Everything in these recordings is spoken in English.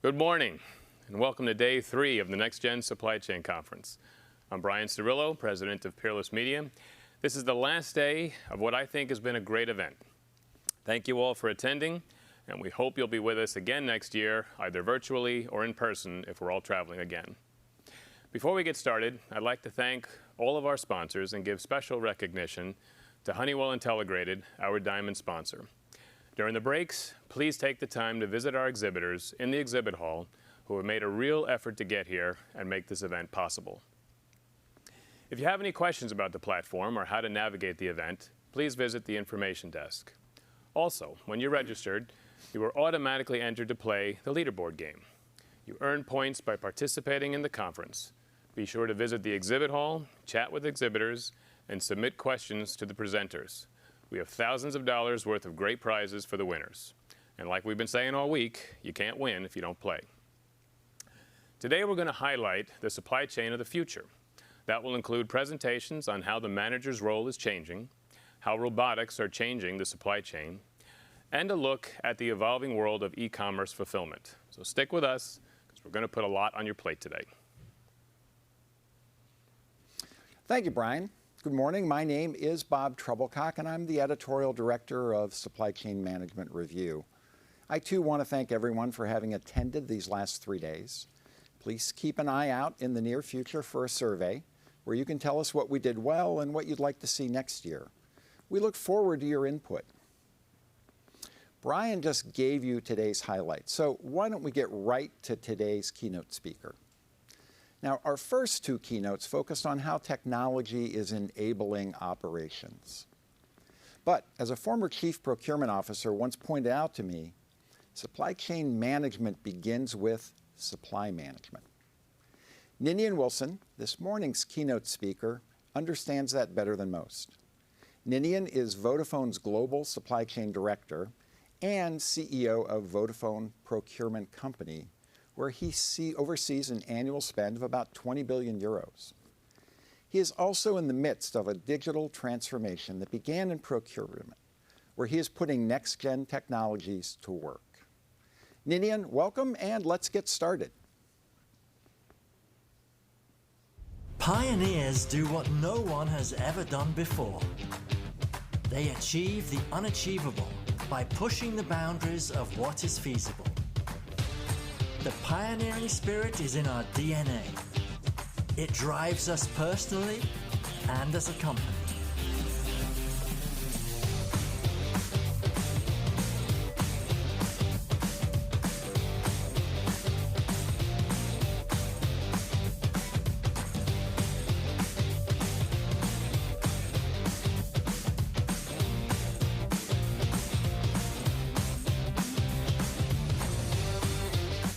Good morning, and welcome to Day 3 of the NextGen Supply Chain Conference. I'm Brian Cirillo, President of Peerless Media. This is the last day of what I think has been a great event. Thank you all for attending, and we hope you'll be with us again next year, either virtually or in person if we're all traveling again. Before we get started, I'd like to thank all of our sponsors and give special recognition to Honeywell Intelligrated, our diamond sponsor. During the breaks, please take the time to visit our exhibitors in the exhibit hall who have made a real effort to get here and make this event possible. If you have any questions about the platform or how to navigate the event, please visit the information desk. Also, when you're registered, you are automatically entered to play the leaderboard game. You earn points by participating in the conference. Be sure to visit the exhibit hall, chat with exhibitors, and submit questions to the presenters. We have thousands of dollars worth of great prizes for the winners. And like we've been saying all week, you can't win if you don't play. Today we're going to highlight the supply chain of the future. That will include presentations on how the manager's role is changing, how robotics are changing the supply chain, and a look at the evolving world of e-commerce fulfillment. So stick with us, because we're going to put a lot on your plate today. Thank you, Brian. Good morning. My name is Bob Treblecock, and I'm the Editorial Director of Supply Chain Management Review. I, too, want to thank everyone for having attended these last 3 days. Please keep an eye out in the near future for a survey where you can tell us what we did well and what you'd like to see next year. We look forward to your input. Brian just gave you today's highlights, so why don't we get right to today's keynote speaker. Now, our first two keynotes focused on how technology is enabling operations. But as a former chief procurement officer once pointed out to me, supply chain management begins with supply management. Ninian Wilson, this morning's keynote speaker, understands that better than most. Ninian is Vodafone's global supply chain director and CEO of Vodafone Procurement Company, where he oversees an annual spend of about 20 billion euros. He is also in the midst of a digital transformation that began in procurement, where he is putting next-gen technologies to work. Ninian, welcome, and let's get started. Pioneers do what no one has ever done before. They achieve the unachievable by pushing the boundaries of what is feasible. The pioneering spirit is in our DNA. It drives us personally and as a company.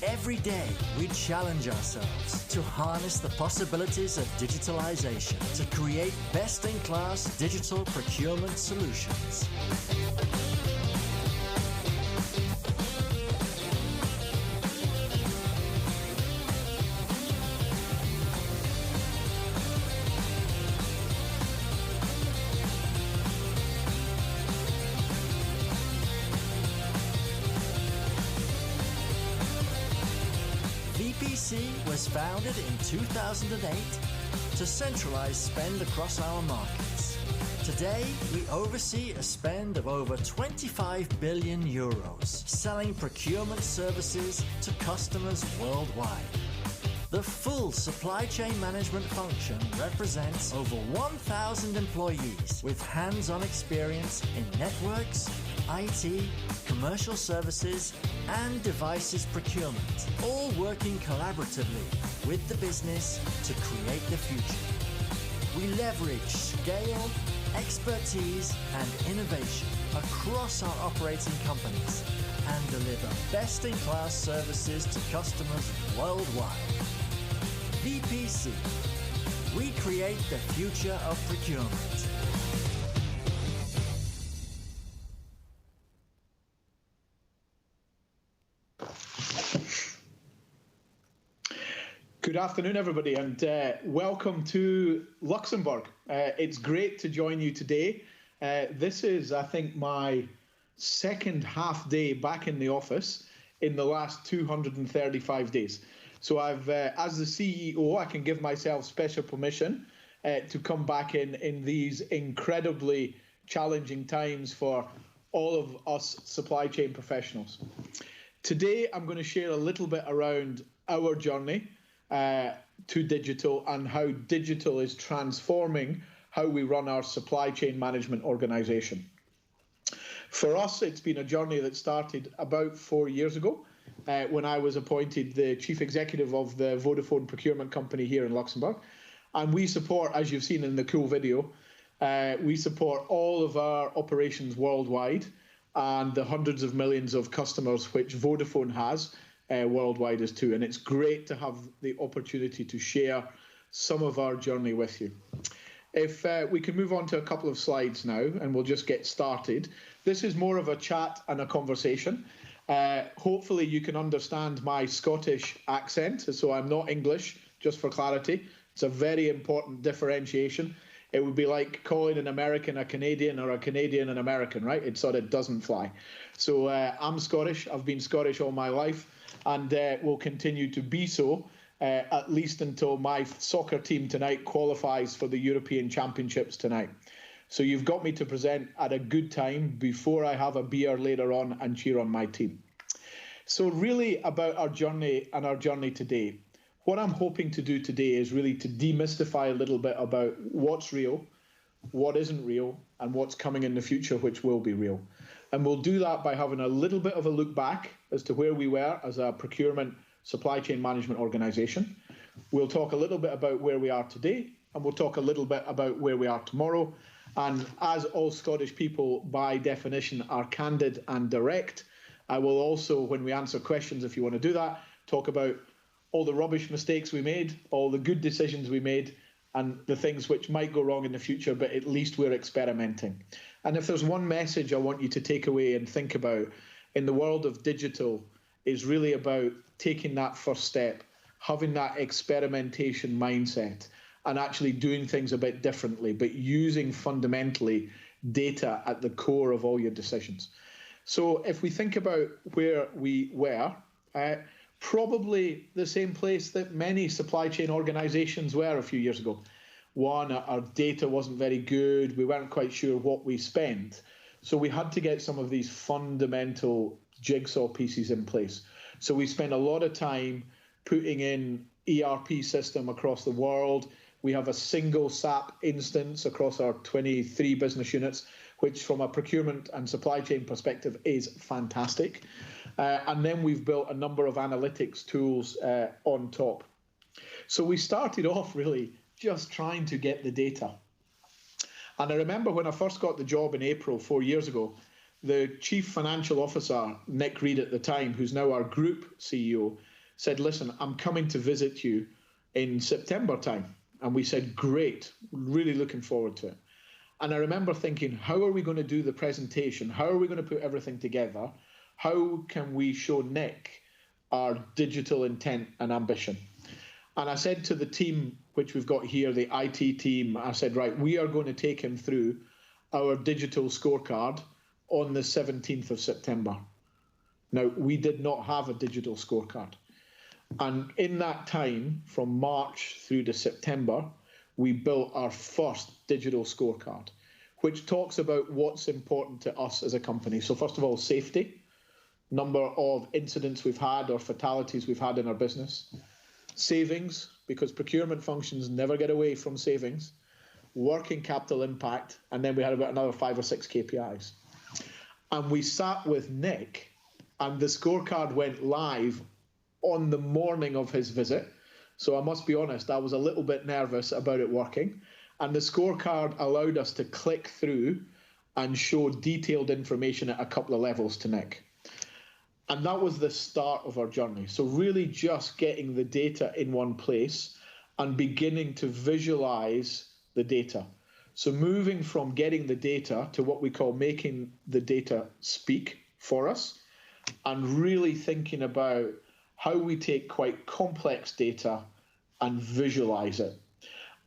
Every day, we challenge ourselves to harness the possibilities of digitalization to create best-in-class digital procurement solutions. VPC was founded in 2008 to centralize spend across our markets. Today, we oversee a spend of over 25 billion euros, selling procurement services to customers worldwide. The full supply chain management function represents over 1,000 employees with hands-on experience in networks, IT, commercial services, and devices procurement, all working collaboratively with the business to create the future. We leverage scale, expertise, and innovation across our operating companies and deliver best-in-class services to customers worldwide. VPC. We create the future of procurement. Good afternoon, everybody, and welcome to Luxembourg. It's great to join you today. This is, I think, my second half day back in the office. in the last 235 days. So I've, as the CEO, I can give myself special permission to come back in these incredibly challenging times for all of us supply chain professionals. Today, I'm going to share a little bit around our journey to digital and how digital is transforming how we run our supply chain management organization. For us, it's been a journey that started about 4 years ago when I was appointed the chief executive of the Vodafone procurement company here in Luxembourg. And we support, as you've seen in the cool video, we support all of our operations worldwide and the hundreds of millions of customers which Vodafone has worldwide as too. And it's great to have the opportunity to share some of our journey with you. If we can move on to a couple of slides now, and we'll just get started. This is more of a chat and a conversation. Hopefully you can understand my Scottish accent, so I'm not English, just for clarity. It's a very important differentiation. It would be like calling an American a Canadian or a Canadian an American, right? It sort of doesn't fly. So I'm Scottish. I've been Scottish all my life and will continue to be so, at least until my soccer team tonight qualifies for the European Championships tonight. So you've got me to present at a good time before I have a beer later on and cheer on my team. So really about our journey and our journey today. What I'm hoping to do today is really to demystify a little bit about what's real, what isn't real, and what's coming in the future, which will be real. And we'll do that by having a little bit of a look back as to where we were as a procurement supply chain management organization. We'll talk a little bit about where we are today, and we'll talk a little bit about where we are tomorrow. And as all Scottish people, by definition, are candid and direct, I will also, when we answer questions, if you want to do that, talk about all the rubbish mistakes we made, all the good decisions we made, and the things which might go wrong in the future, but at least we're experimenting. And if there's one message I want you to take away and think about in the world of digital, is really about taking that first step, having that experimentation mindset, and actually doing things a bit differently, but using fundamentally data at the core of all your decisions. So if we think about where we were, probably the same place that many supply chain organizations were a few years ago. One, our data wasn't very good. We weren't quite sure what we spent. So we had to get some of these fundamental jigsaw pieces in place. So we spent a lot of time putting in ERP system across the world. We have a single SAP instance across our 23 business units, which from a procurement and supply chain perspective is fantastic. And then we've built a number of analytics tools on top. So we started off really just trying to get the data. And I remember when I first got the job in April 4 years ago, the chief financial officer, Nick Reed at the time, who's now our group CEO, said, listen, I'm coming to visit you in September time. And we said, great, really looking forward to it. And I remember thinking, how are we going to do the presentation? How are we going to put everything together? How can we show Nick our digital intent and ambition? And I said to the team, which we've got here, the IT team, I said, right, we are going to take him through our digital scorecard on the 17th of September. Now, we did not have a digital scorecard. And in that time, from March through to September, we built our first digital scorecard, which talks about what's important to us as a company. So first of all, safety, number of incidents we've had or fatalities we've had in our business, savings, because procurement functions never get away from savings, working capital impact, and then we had about another 5 or 6 KPIs. And we sat with Nick, and the scorecard went live on the morning of his visit. So I must be honest, I was a little bit nervous about it working. And the scorecard allowed us to click through and show detailed information at a couple of levels to Nick. And that was the start of our journey. So really just getting the data in one place and beginning to visualize the data. So moving from getting the data to what we call making the data speak for us, and really thinking about how we take quite complex data and visualize it.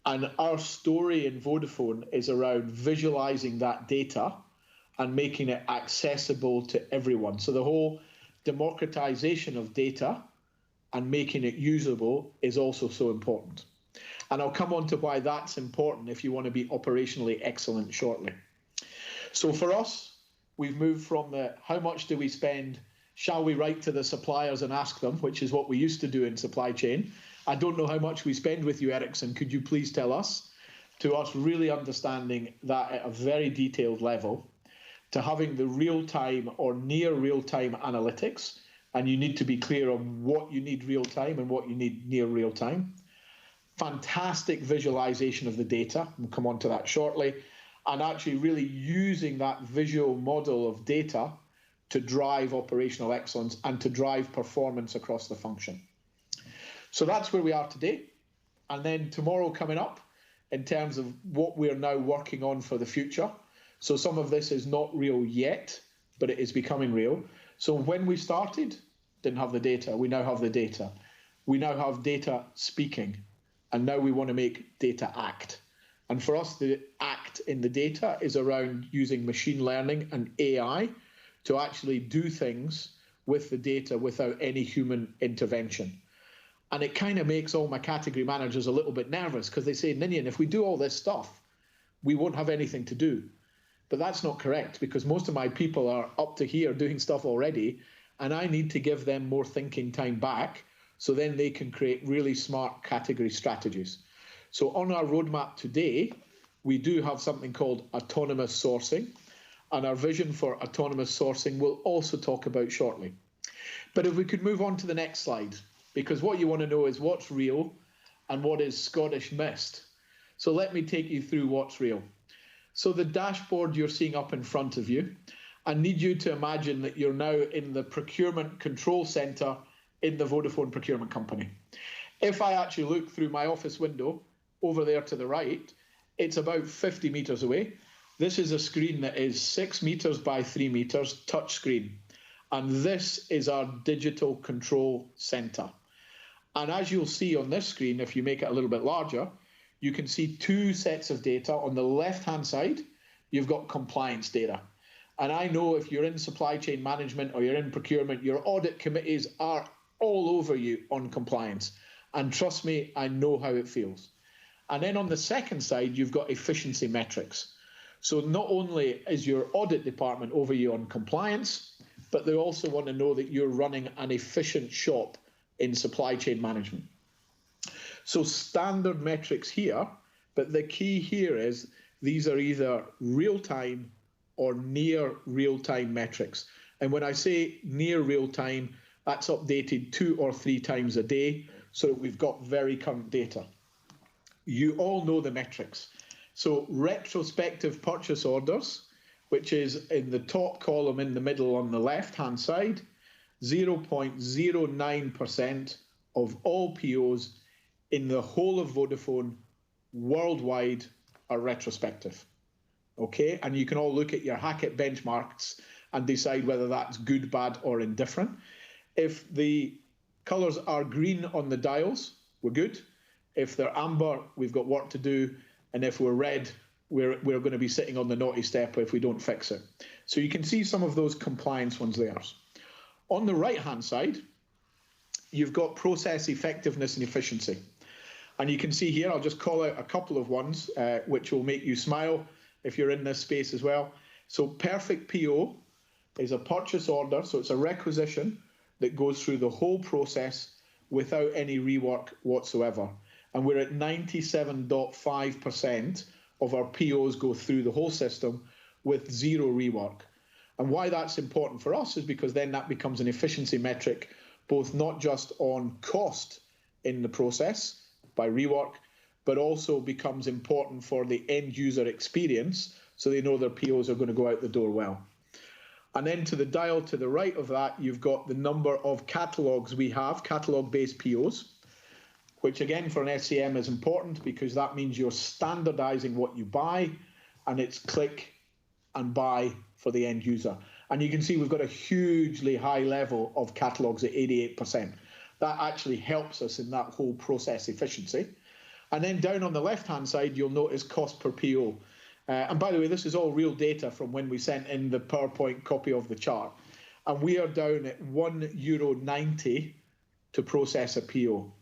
And our story in Vodafone is around visualizing that data and making it accessible to everyone. So the whole democratization of data and making it usable is also so important. And I'll come on to why that's important if you want to be operationally excellent shortly. So for us, we've moved from the how much do we spend, shall we write to the suppliers and ask them, which is what we used to do in supply chain. I don't know how much we spend with you, Ericsson. Could you please tell us? To us really understanding that at a very detailed level, to having the real-time or near real-time analytics, and you need to be clear on what you need real-time and what you need near real-time. Fantastic visualization of the data, we'll come on to that shortly, and actually really using that visual model of data to drive operational excellence and to drive performance across the function. So that's where we are today. And then tomorrow coming up, in terms of what we're now working on for the future. So some of this is not real yet, but it is becoming real. So when we started, didn't have the data. We now have the data. We now have data speaking. And now we want to make data act. And for us, the act in the data is around using machine learning and AI to actually do things with the data without any human intervention. And it kind of makes all my category managers a little bit nervous because they say, Ninian, if we do all this stuff, we won't have anything to do. But that's not correct because most of my people are up to here doing stuff already, and I need to give them more thinking time back so then they can create really smart category strategies. So on our roadmap today, we do have something called autonomous sourcing, and our vision for autonomous sourcing we'll also talk about shortly. But if we could move on to the next slide, because what you want to know is what's real and what is Scottish mist. So let me take you through what's real. So the dashboard you're seeing up in front of you, I need you to imagine that you're now in the procurement control centre in the Vodafone procurement company. If I actually look through my office window over there to the right, it's about 50 metres away. This is a screen that is 6 metres by 3 metres, touch screen. And this is our digital control centre. And as you'll see on this screen, if you make it a little bit larger, you can see two sets of data. On the left-hand side, you've got compliance data. And I know if you're in supply chain management or you're in procurement, your audit committees are all over you on compliance. And trust me, I know how it feels. And then on the second side, you've got efficiency metrics. So not only is your audit department over you on compliance, but they also want to know that you're running an efficient shop in supply chain management. So standard metrics here, but the key here is these are either real-time or near real-time metrics. And when I say near real-time, that's updated 2 or 3 times a day, so that we've got very current data. You all know the metrics. So retrospective purchase orders, which is in the top column in the middle on the left-hand side, 0.09% of all POs in the whole of Vodafone worldwide are retrospective. Okay, and you can all look at your Hackett benchmarks and decide whether that's good, bad, or indifferent. If the colours are green on the dials, we're good. If they're amber, we've got work to do. And if we're red, we're going to be sitting on the naughty step if we don't fix it. So you can see some of those compliance ones there. On the right-hand side, you've got process effectiveness and efficiency. And you can see here, I'll just call out a couple of ones which will make you smile if you're in this space as well. So perfect PO is a purchase order, so it's a requisition that goes through the whole process without any rework whatsoever. And we're at 97.5% of our POs go through the whole system with 0 rework. And why that's important for us is because then that becomes an efficiency metric, both not just on cost in the process by rework, but also becomes important for the end user experience so they know their POs are going to go out the door well. And then to the dial to the right of that, you've got the number of catalogues we have, catalogue-based POs, which again for an SCM is important because that means you're standardizing what you buy and it's click and buy for the end user. And you can see we've got a hugely high level of catalogues at 88%. That actually helps us in that whole process efficiency. And then down on the left-hand side, you'll notice cost per PO. And by the way, this is all real data from when we sent in the PowerPoint copy of the chart. and we are down at €1.90 to process a PO.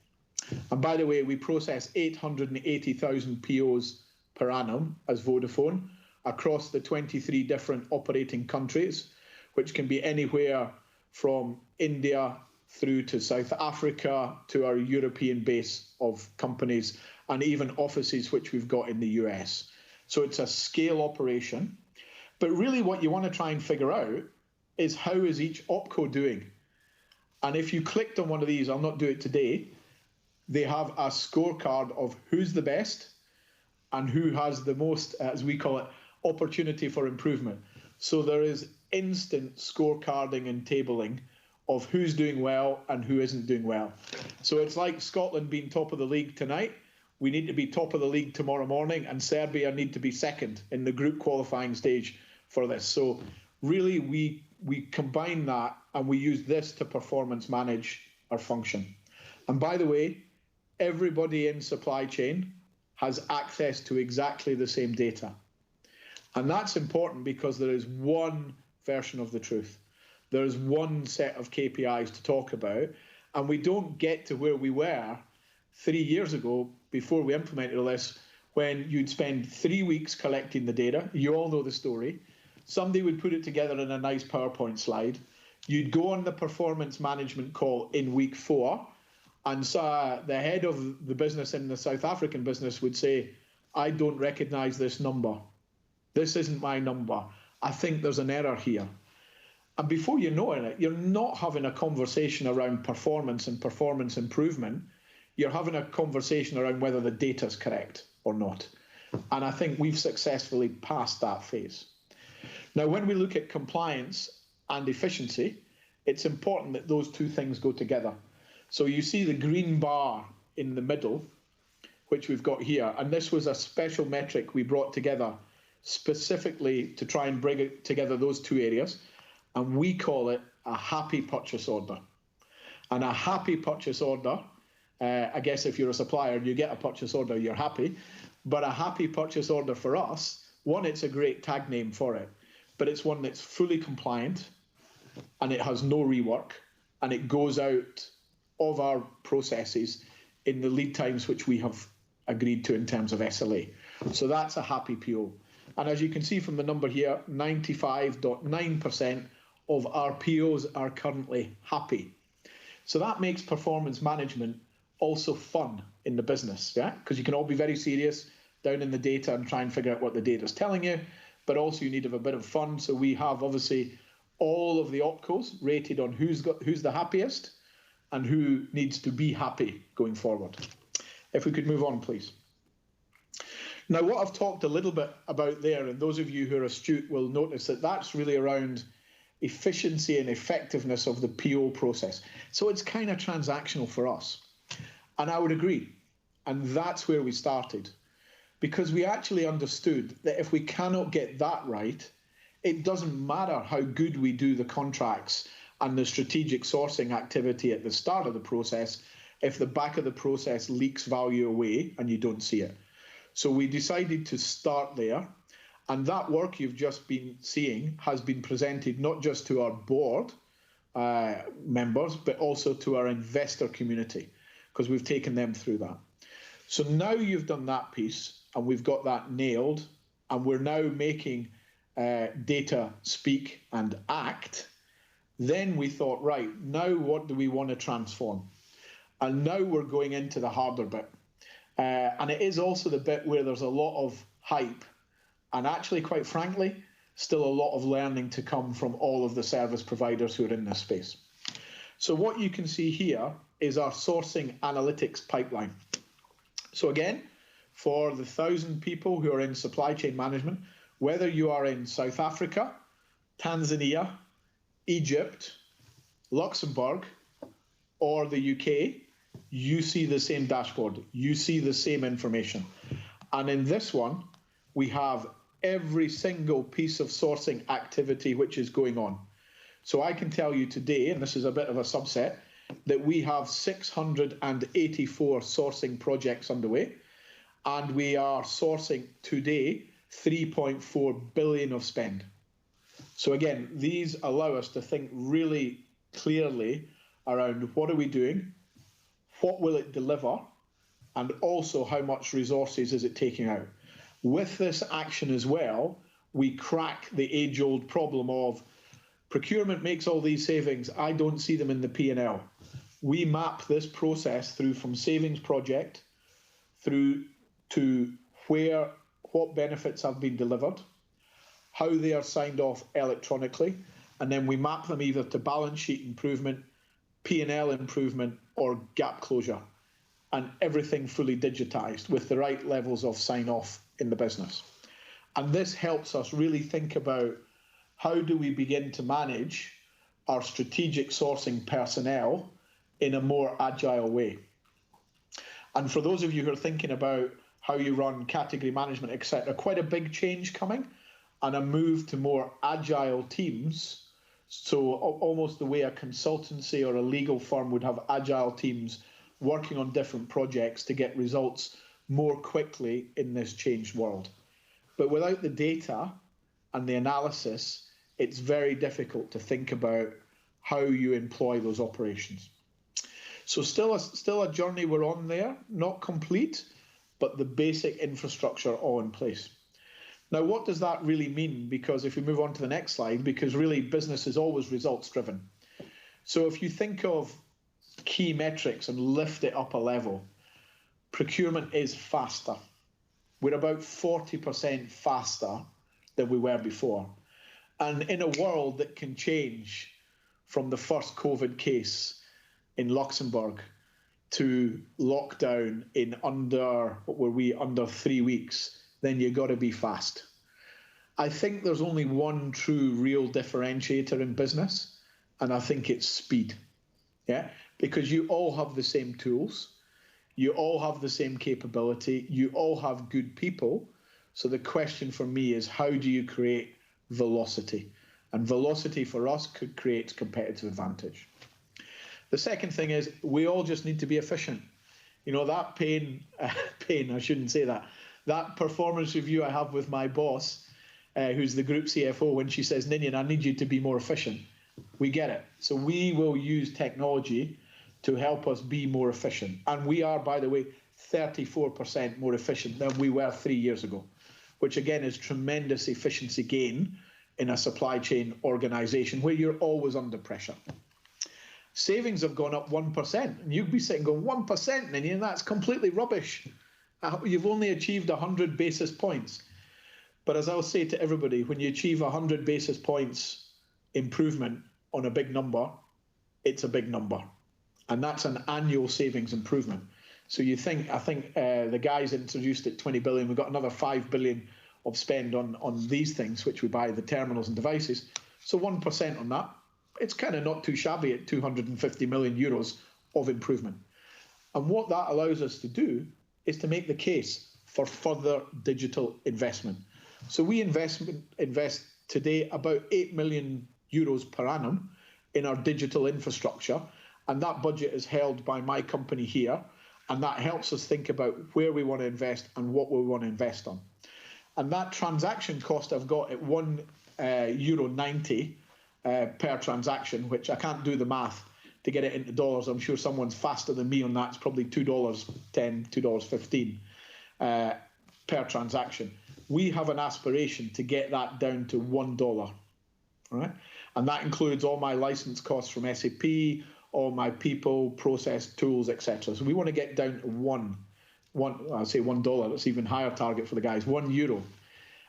And by the way, we process 880,000 POs per annum as Vodafone across the 23 different operating countries, which can be anywhere from India through to South Africa to our European base of companies and even offices which we've got in the US. So it's a scale operation. But really what you want to try and figure out is how is each OpCo doing? And if you clicked on one of these, I'll not do it today, they have a scorecard of who's the best and who has the most, as we call it, opportunity for improvement. So there is instant scorecarding and tabling of who's doing well and who isn't doing well. So it's like Scotland being top of the league tonight. We need to be top of the league tomorrow morning, and Serbia need to be second in the group qualifying stage for this. So really we combine that and we use this to performance manage our function. And by the way, everybody in supply chain has access to exactly the same data. And that's important because there is one version of the truth. There is one set of KPIs to talk about, and we don't get to where we were 3 years ago before we implemented all this, when you'd spend 3 weeks collecting the data. You all know the story. Somebody would put it together in a nice PowerPoint slide. You'd go on the performance management call in week 4, and so the head of the business in the South African business would say, I don't recognize this number. This isn't my number. I think there's an error here. And before you know it, you're not having a conversation around performance and performance improvement. You're having a conversation around whether the data's correct or not. And I think we've successfully passed that phase. Now, when we look at compliance and efficiency, it's important that those two things go together. So you see the green bar in the middle, which we've got here. And this was a special metric we brought together specifically to try and bring it together, those two areas. And we call it a happy purchase order. And a happy purchase order, I guess if you're a supplier and you get a purchase order, you're happy. But a happy purchase order for us, one, it's a great tag name for it, but it's one that's fully compliant and it has no rework and it goes out of our processes in the lead times which we have agreed to in terms of SLA. So that's a happy PO. And as you can see from the number here, 95.9% of our POs are currently happy. So that makes performance management also fun in the business, yeah? Because you can all be very serious down in the data and try and figure out what the data is telling you, but also you need to have a bit of fun. So we have obviously all of the OpCos rated on who's the happiest and who needs to be happy going forward. If we could move on, please. Now, what I've talked a little bit about there, and those of you who are astute will notice that that's really around efficiency and effectiveness of the PO process. So it's kind of transactional for us. And I would agree. And that's where we started. Because we actually understood that if we cannot get that right, it doesn't matter how good we do the contracts and the strategic sourcing activity at the start of the process, if the back of the process leaks value away and you don't see it. So we decided to start there. And that work you've just been seeing has been presented not just to our board members, but also to our investor community, because we've taken them through that. So now you've done that piece and we've got that nailed, and we're now making data speak and act. Then we thought, right, now what do we want to transform? And now we're going into the harder bit. And it is also the bit where there's a lot of hype. And actually, quite frankly, still a lot of learning to come from all of the service providers who are in this space. So what you can see here is our sourcing analytics pipeline. So again, for the 1,000 people who are in supply chain management, whether you are in South Africa, Tanzania, Egypt, Luxembourg, or the UK, you see the same dashboard. You see the same information. And in this one, we have every single piece of sourcing activity which is going on. So I can tell you today, and this is a bit of a subset, that we have 684 sourcing projects underway, and we are sourcing today 3.4 billion of spend. So again, these allow us to think really clearly around what are we doing, what will it deliver, and also how much resources is it taking out. With this action as well, we crack the age-old problem of procurement makes all these savings, I don't see them in the P&L. We map this process through from savings project through to what benefits have been delivered, how they are signed off electronically, and then we map them either to balance sheet improvement, P&L improvement, or gap closure, and everything fully digitized with the right levels of sign-off in the business. And this helps us really think about how do we begin to manage our strategic sourcing personnel in a more agile way. And for those of you who are thinking about how you run category management, etc., quite a big change coming and a move to more agile teams. So almost the way a consultancy or a legal firm would have agile teams working on different projects to get results more quickly in this changed world. But without the data and the analysis, it's very difficult to think about how you employ those operations. So still a journey we're on there, not complete, but the basic infrastructure all in place. Now, what does that really mean? Because if we move on to the next slide, because really business is always results driven. So if you think of key metrics and lift it up a level, procurement is faster. We're about 40% faster than we were before. And in a world that can change from the first COVID case in Luxembourg to lockdown in under 3 weeks, then you got to be fast. I think there's only one true real differentiator in business, and I think it's speed. Yeah, because you all have the same tools, you all have the same capability, you all have good people. So the question for me is, how do you create velocity? And velocity for us could create competitive advantage. The second thing is we all just need to be efficient. You know, that I shouldn't say that. That performance review I have with my boss, who's the group CFO, when she says, Ninian, I need you to be more efficient. We get it. So we will use technology to help us be more efficient. And we are, by the way, 34% more efficient than we were 3 years ago, which again is tremendous efficiency gain in a supply chain organization where you're always under pressure. Savings have gone up 1%, and you'd be sitting going, 1%, Ninian, that's completely rubbish. You've only achieved 100 basis points. But as I'll say to everybody, when you achieve 100 basis points improvement on a big number, it's a big number. And that's an annual savings improvement. So I think the guys introduced it 20 billion. We've got another 5 billion of spend on these things, which we buy, the terminals and devices. So 1% on that, it's kind of not too shabby at 250 million euros of improvement. And what that allows us to do is to make the case for further digital investment. So we invest today about 8 million euros per annum in our digital infrastructure, and that budget is held by my company here, and that helps us think about where we want to invest and what we want to invest on. And that transaction cost I've got at €1.90 per transaction, which I can't do the math to get it into dollars. I'm sure someone's faster than me on that. It's probably $2.10, $2.15 per transaction. We have an aspiration to get that down to $1, right? And that includes all my license costs from SAP, all my people, process, tools, etc. So we want to get down to I'll say $1. It's even higher target for the guys, €1.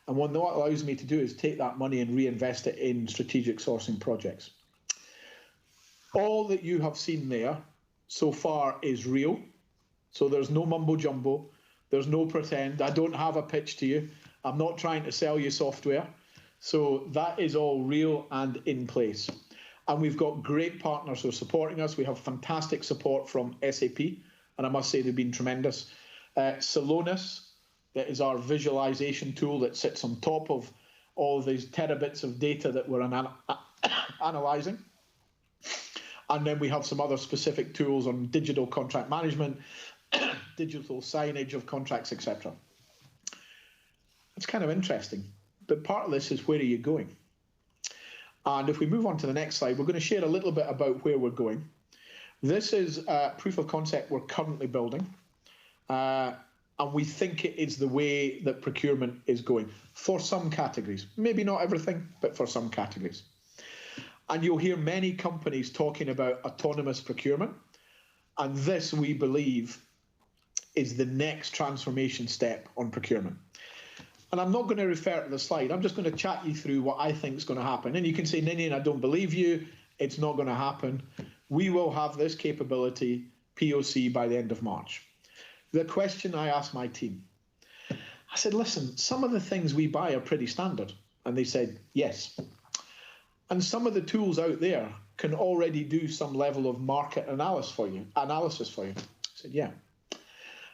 And what that allows me to do is take that money and reinvest it in strategic sourcing projects. All that you have seen there so far is real. So there's no mumbo jumbo. There's no pretend. I don't have a pitch to you. I'm not trying to sell you software. So that is all real and in place. And we've got great partners who are supporting us. We have fantastic support from SAP, and I must say they've been tremendous. Celonis, that is our visualization tool that sits on top of all of these terabits of data that we're analyzing. And then we have some other specific tools on digital contract management, digital signage of contracts, etc. It's kind of interesting. But part of this is, where are you going? And if we move on to the next slide, we're going to share a little bit about where we're going. This is a proof of concept we're currently building. And we think it is the way that procurement is going for some categories. Maybe not everything, but for some categories. And you'll hear many companies talking about autonomous procurement. And this, we believe, is the next transformation step on procurement. And I'm not going to refer to the slide. I'm just going to chat you through what I think is going to happen. And you can say, Ninian, I don't believe you. It's not going to happen. We will have this capability POC by the end of March. The question I asked my team, I said, listen, some of the things we buy are pretty standard. And they said, yes. And some of the tools out there can already do some level of market analysis for you. I said, yeah.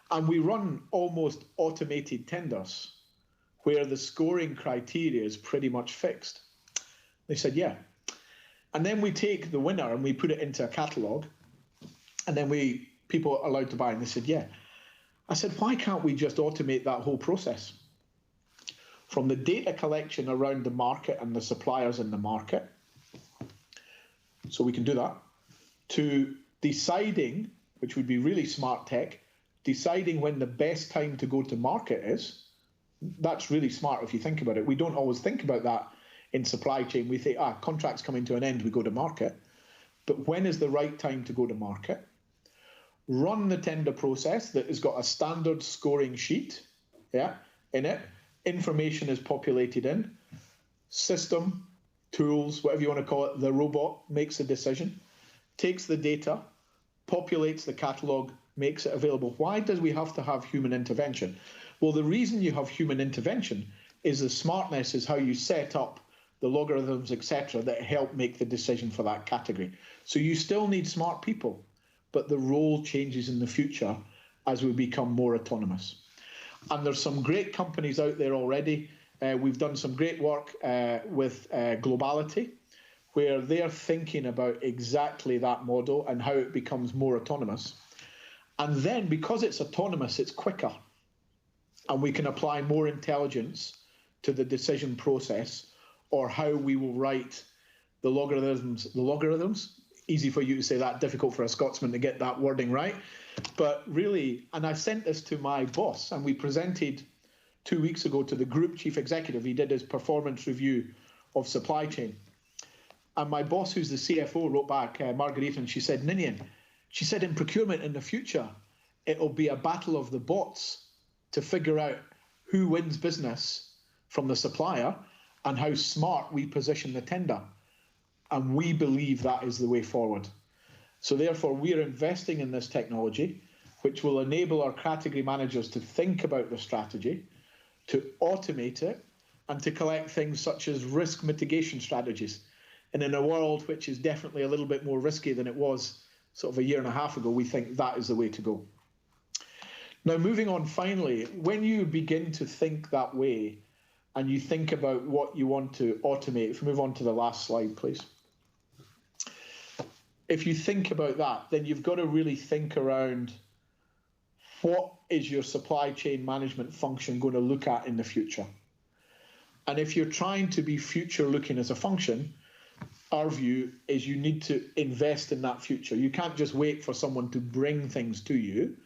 And we run almost automated tenders where the scoring criteria is pretty much fixed. They said, yeah. And then we take the winner and we put it into a catalogue, and then people are allowed to buy. And they said, yeah. I said, why can't we just automate that whole process? From the data collection around the market and the suppliers in the market, so we can do that, to deciding, which would be really smart tech, deciding when the best time to go to market is. That's really smart if you think about it. We don't always think about that in supply chain. We think, contract's coming to an end, we go to market. But when is the right time to go to market? Run the tender process that has got a standard scoring sheet, in it. Information is populated in. System, tools, whatever you want to call it, the robot makes a decision, takes the data, populates the catalogue, makes it available. Why does we have to have human intervention? Well, the reason you have human intervention is the smartness is how you set up the logarithms, etc., that help make the decision for that category. So you still need smart people, but the role changes in the future as we become more autonomous. And there's some great companies out there already. We've done some great work with Globality, where they're thinking about exactly that model and how it becomes more autonomous. And then because it's autonomous, it's quicker. And we can apply more intelligence to the decision process or how we will write the logarithms. The logarithms, easy for you to say that, difficult for a Scotsman to get that wording right. But really, and I sent this to my boss, and we presented 2 weeks ago to the group chief executive. He did his performance review of supply chain. And my boss, who's the CFO, wrote back, Margarita, and she said, Ninian, she said in procurement in the future, it'll be a battle of the bots to figure out who wins business from the supplier and how smart we position the tender. And we believe that is the way forward. So therefore, we are investing in this technology, which will enable our category managers to think about the strategy, to automate it, and to collect things such as risk mitigation strategies. And in a world which is definitely a little bit more risky than it was sort of a year and a half ago, we think that is the way to go. Now, moving on finally, when you begin to think that way and you think about what you want to automate, if we move on to the last slide, please. If you think about that, then you've got to really think around what is your supply chain management function going to look at in the future? And if you're trying to be future looking as a function, our view is you need to invest in that future. You can't just wait for someone to bring things to you.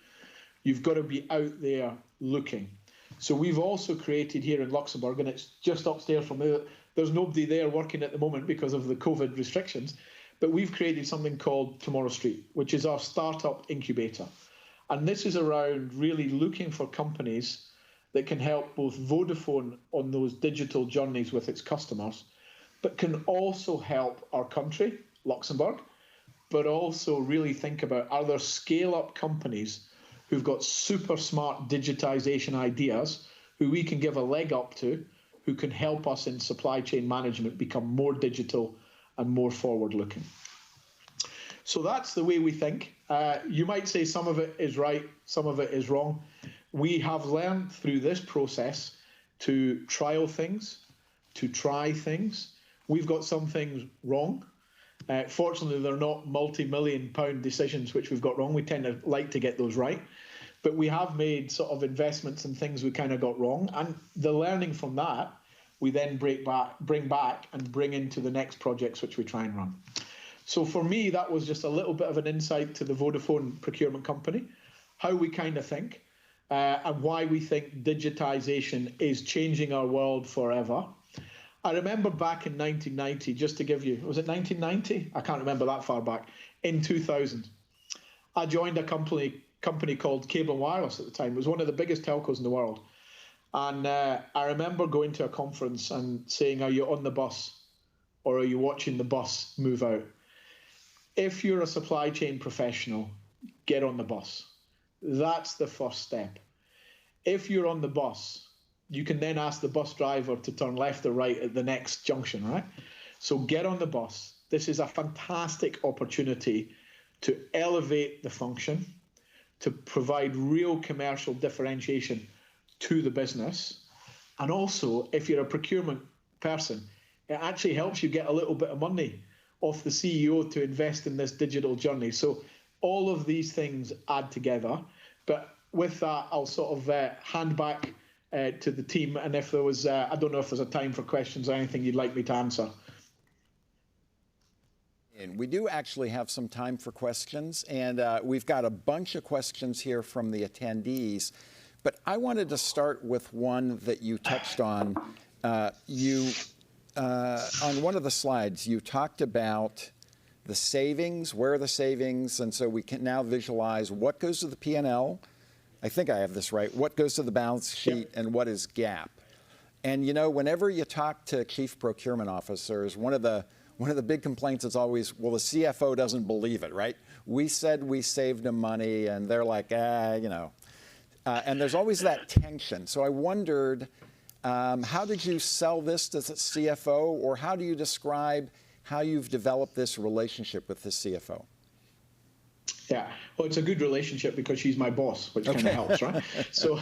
You've got to be out there looking. So we've also created here in Luxembourg, and it's just upstairs from there. There's nobody there working at the moment because of the COVID restrictions, but we've created something called Tomorrow Street, which is our startup incubator. And this is around really looking for companies that can help both Vodafone on those digital journeys with its customers, but can also help our country, Luxembourg, but also really think about, are there scale-up companies who've got super smart digitization ideas who we can give a leg up to, who can help us in supply chain management become more digital and more forward-looking. So that's the way we think. You might say some of it is right, some of it is wrong. We have learned through this process to trial things, to try things. We've got some things wrong. Fortunately, they're not multi-million-pound decisions which we've got wrong. We tend to like to get those right. But we have made sort of investments in things we kind of got wrong. And the learning from that we then bring back and bring into the next projects which we try and run. So for me, that was just a little bit of an insight to the Vodafone procurement company, how we kind of think, and why we think digitization is changing our world forever. I remember back in 1990, just to give you, was it 1990? I can't remember that far back. In 2000, I joined a company called Cable and Wireless at the time. It was one of the biggest telcos in the world. And I remember going to a conference and saying, are you on the bus or are you watching the bus move out? If you're a supply chain professional, get on the bus. That's the first step. If you're on the bus, you can then ask the bus driver to turn left or right at the next junction, right? So get on the bus. This is a fantastic opportunity to elevate the function, to provide real commercial differentiation to the business. And also, if you're a procurement person, it actually helps you get a little bit of money off the CEO to invest in this digital journey. So all of these things add together. But with that, I'll sort of hand back to the team. And if there was, I don't know if there's a time for questions or anything you'd like me to answer. And we do actually have some time for questions, and we've got a bunch of questions here from the attendees. But I wanted to start with one that you touched on. On one of the slides, you talked about the savings, where are the savings, and so we can now visualize what goes to the P&L. I think I have this right. What goes to the balance sheet and what is GAAP? And you know, whenever you talk to chief procurement officers, one of the big complaints is always, well, the CFO doesn't believe it, right? We said we saved them money, and they're like, you know. And there's always that tension. So I wondered, how did you sell this to the CFO, or how do you describe how you've developed this relationship with the CFO? Yeah, well, it's a good relationship because she's my boss, which kind of helps, right? So,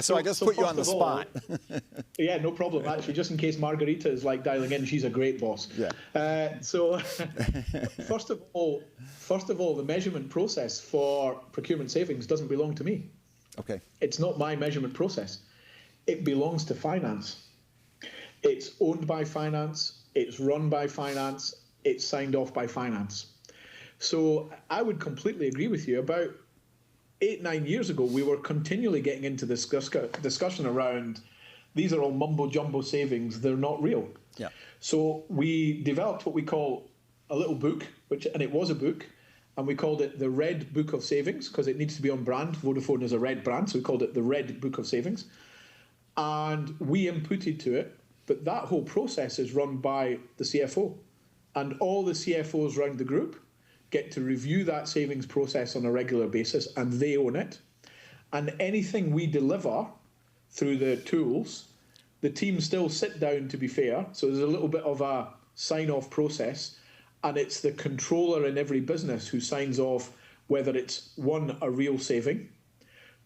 so I just put you on the spot. Yeah, no problem. Actually, just in case Margarita is like dialing in, she's a great boss. Yeah. So, first of all, the measurement process for procurement savings doesn't belong to me. Okay. It's not my measurement process. It belongs to finance. It's owned by finance. It's run by finance. It's signed off by finance. So I would completely agree with you. About 8-9 years ago, we were continually getting into this discussion around these are all mumbo-jumbo savings. They're not real. Yeah. So we developed what we call a little book, and it was a book, and we called it the Red Book of Savings because it needs to be on brand. Vodafone is a red brand, so we called it the Red Book of Savings. And we inputted to it, but that whole process is run by the CFO. And all the CFOs around the group get to review that savings process on a regular basis, and they own it. And anything we deliver through the tools, the team still sit down, to be fair. So there's a little bit of a sign-off process, and it's the controller in every business who signs off whether it's, 1, a real saving,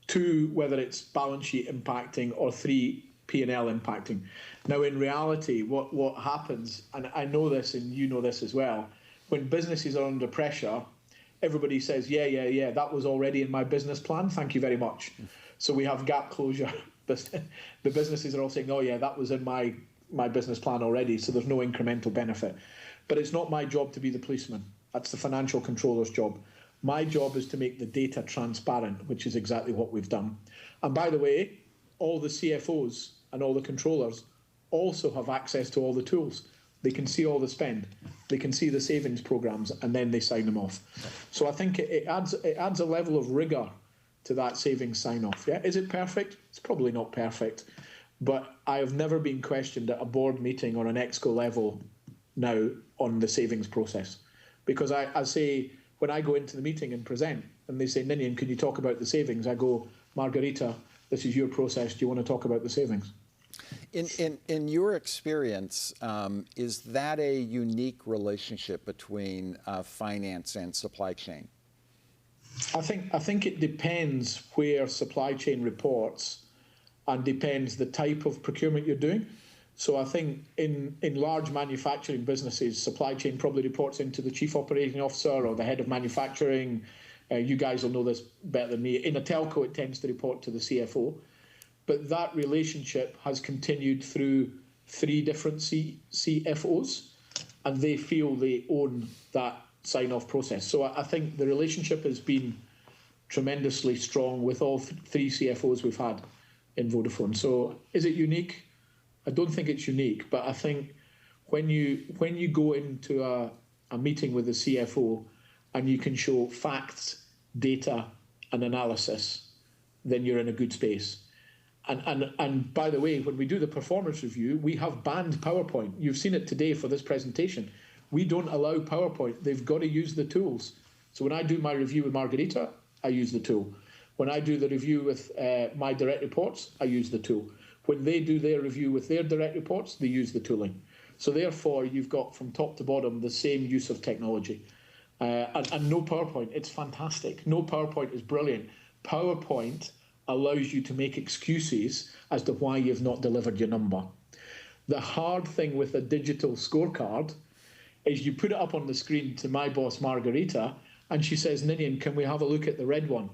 2, whether it's balance sheet impacting, or 3, P&L impacting. Now, in reality, what happens, and I know this and you know this as well, when businesses are under pressure, everybody says, yeah, that was already in my business plan, thank you very much. So we have gap closure. The businesses are all saying, oh yeah, that was in my business plan already, so there's no incremental benefit. But it's not my job to be the policeman. That's the financial controller's job. My job is to make the data transparent, which is exactly what we've done. And by the way, all the CFOs and all the controllers also have access to all the tools. They can see all the spend. They can see the savings programs, and then they sign them off. So I think it adds a level of rigor to that savings sign-off. Yeah, is it perfect? It's probably not perfect, but I have never been questioned at a board meeting or an ExCo level now on the savings process, because I say when I go into the meeting and present, and they say, Ninian, can you talk about the savings? I go, Margarita, this is your process. Do you want to talk about the savings? In your experience, is that a unique relationship between finance and supply chain? I think it depends where supply chain reports, and depends the type of procurement you're doing. So I think in large manufacturing businesses, supply chain probably reports into the chief operating officer or the head of manufacturing. You guys will know this better than me. In a telco, it tends to report to the CFO. but that relationship has continued through 3 different CFOs, and they feel they own that sign-off process. So I think the relationship has been tremendously strong with all 3 CFOs we've had in Vodafone. So is it unique? I don't think it's unique, but I think when you go into a meeting with a CFO and you can show facts, data, and analysis, then you're in a good space. And by the way, when we do the performance review, we have banned PowerPoint. You've seen it today for this presentation. We don't allow PowerPoint. They've got to use the tools. So when I do my review with Margarita, I use the tool. When I do the review with my direct reports, I use the tool. When they do their review with their direct reports, they use the tooling. So therefore, you've got from top to bottom the same use of technology. And no PowerPoint. It's fantastic. No PowerPoint is brilliant. PowerPoint allows you to make excuses as to why you've not delivered your number. The hard thing with a digital scorecard is you put it up on the screen to my boss, Margarita, and she says, Ninian, can we have a look at the red one?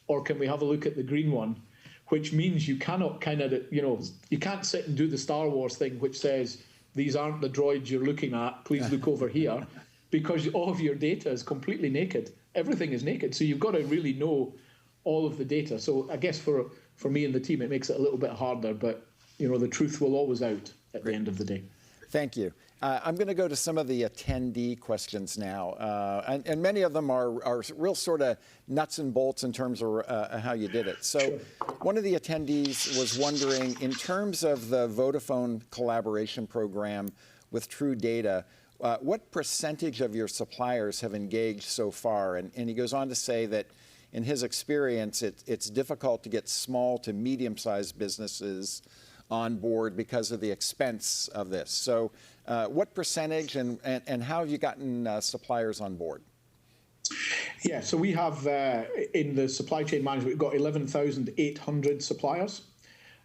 Or can we have a look at the green one? Which means you cannot you can't sit and do the Star Wars thing, which says, these aren't the droids you're looking at, please look over here, because all of your data is completely naked. Everything is naked. So you've got to really know all of the data. So I guess for me and the team, it makes it a little bit harder, but the truth will always out at the end of the day. Thank you. I'm going to go to some of the attendee questions now, and many of them are real sort of nuts and bolts in terms of how you did it. So sure. One of the attendees was wondering, in terms of the Vodafone collaboration program with True Data, what percentage of your suppliers have engaged so far? And he goes on to say that in his experience, it's difficult to get small to medium-sized businesses on board because of the expense of this. So what percentage and how have you gotten suppliers on board? Yeah, so we have, in the supply chain management, we've got 11,800 suppliers.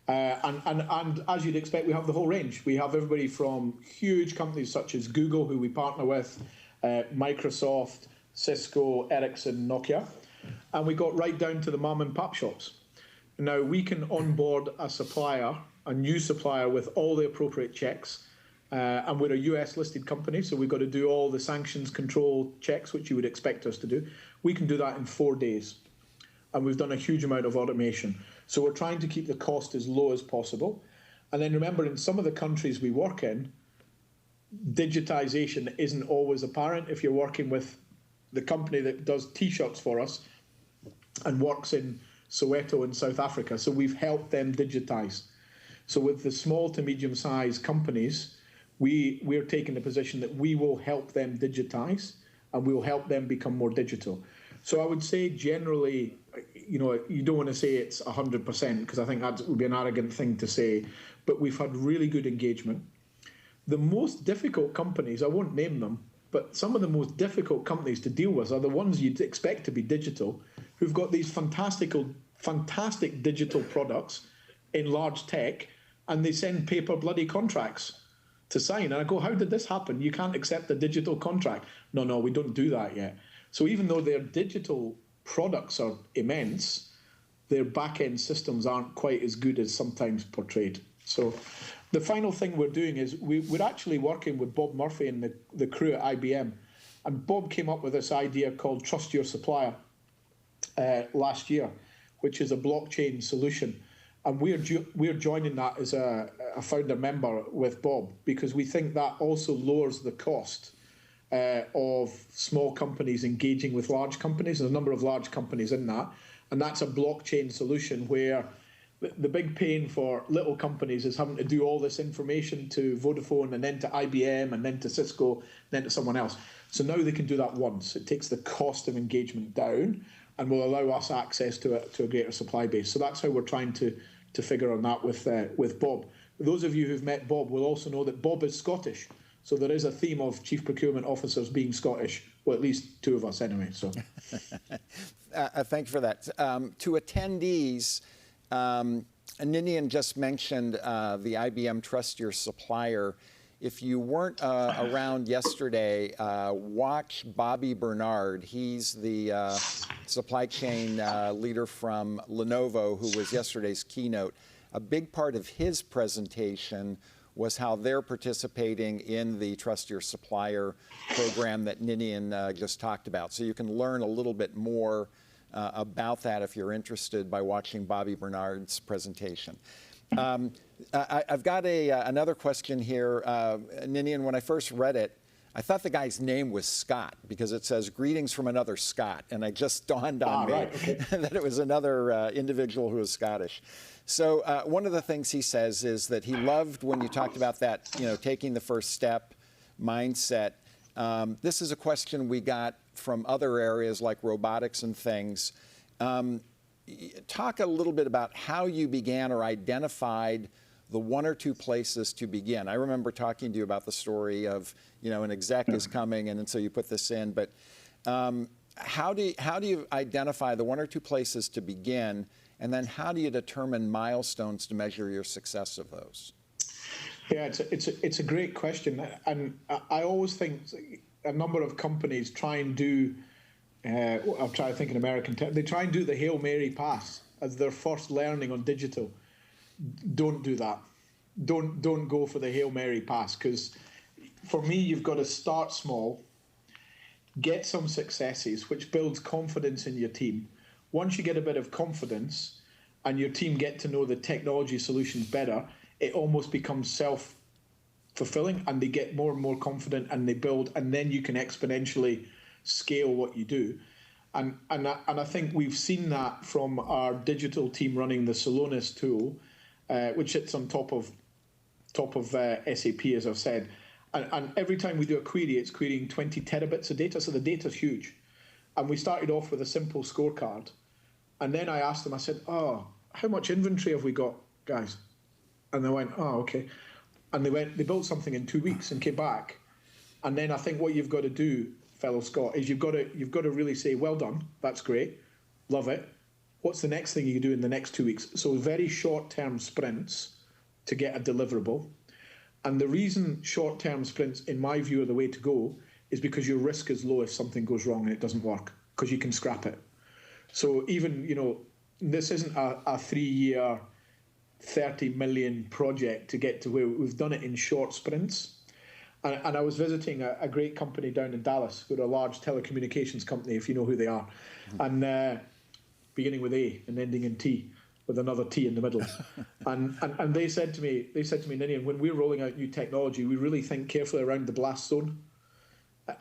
And as you'd expect, we have the whole range. We have everybody from huge companies such as Google, who we partner with, Microsoft, Cisco, Ericsson, Nokia. And we got right down to the mom and pop shops. Now, we can onboard a new supplier with all the appropriate checks. And we're a US listed company, so we've got to do all the sanctions control checks, which you would expect us to do. We can do that in 4 days. And we've done a huge amount of automation. So we're trying to keep the cost as low as possible. And then remember, in some of the countries we work in, digitization isn't always apparent. If you're working with the company that does T-shirts for us and works in Soweto in South Africa, so we've helped them digitize. So with the small to medium-sized companies, we're taking the position that we will help them digitize and we will help them become more digital. So I would say generally, you don't want to say it's 100% because I think that would be an arrogant thing to say, but we've had really good engagement. The most difficult companies, I won't name them, but some of the most difficult companies to deal with are the ones you'd expect to be digital, who've got these fantastic digital products in large tech, and they send paper bloody contracts to sign. And I go, how did this happen? You can't accept a digital contract. No, we don't do that yet. So even though their digital products are immense, their back-end systems aren't quite as good as sometimes portrayed. So the final thing we're doing is we're actually working with Bob Murphy and the crew at IBM. And Bob came up with this idea called Trust Your Supplier last year, which is a blockchain solution. And we're joining that as a founder member with Bob because we think that also lowers the cost of small companies engaging with large companies. There's a number of large companies in that. And that's a blockchain solution where the big pain for little companies is having to do all this information to Vodafone and then to IBM and then to Cisco and then to someone else. So now they can do that once. It takes the cost of engagement down and will allow us access to a greater supply base. So that's how we're trying to figure on that with Bob. Those of you who've met Bob will also know that Bob is Scottish. So there is a theme of chief procurement officers being Scottish. Well, at least 2 of us anyway. So, thank you for that. To attendees, Ninian just mentioned the IBM Trust Your Supplier. If you weren't around yesterday, watch Bobby Bernard. He's the supply chain leader from Lenovo, who was yesterday's keynote. a big part of his presentation was how they're participating in the Trust Your Supplier program that Ninian just talked about. So you can learn a little bit more about that if you're interested by watching Bobby Bernard's presentation. I've got another question here. Ninian, when I first read it, I thought the guy's name was Scott because it says greetings from another Scott, and it just dawned on me that it was another individual who was Scottish. So one of the things he says is that he loved when you talked about that, taking the first step mindset. This is a question we got from other areas like robotics and things. Talk a little bit about how you began or identified the one or two places to begin. I remember talking to you about the story of, an exec is coming and so you put this in, but how do you identify the one or two places to begin, and then how do you determine milestones to measure your success of those? Yeah, it's a great question, and I always think a number of companies try and do, I'll try to think in American terms, they try and do the Hail Mary pass as their first learning on digital. Don't do that. Don't go for the Hail Mary pass, because for me, you've got to start small, get some successes, which builds confidence in your team. Once you get a bit of confidence and your team get to know the technology solutions better, it almost becomes self-fulfilling, and they get more and more confident and they build, and then you can exponentially scale what you do. And I think we've seen that from our digital team running the Celonis tool, which sits on top of SAP, as I've said. And every time we do a query, it's querying 20 terabits of data, so the data's huge. And we started off with a simple scorecard. And then I asked them, I said, how much inventory have we got, guys? And they went, okay. And they built something in 2 weeks and came back. And then I think what you've got to do, fellow Scott, is you've got to really say, well done, that's great, love it. What's the next thing you can do in the next 2 weeks? So very short-term sprints to get a deliverable. And the reason short-term sprints, in my view, are the way to go is because your risk is low if something goes wrong and it doesn't work, because you can scrap it. So even, this isn't a 3-year, 30 million project to get to where we've done it in short sprints. And I was visiting a great company down in Dallas, who are a large telecommunications company, if you know who they are, and beginning with A and ending in T, with another T in the middle. and they said to me, Ninian, when we're rolling out new technology, we really think carefully around the blast zone.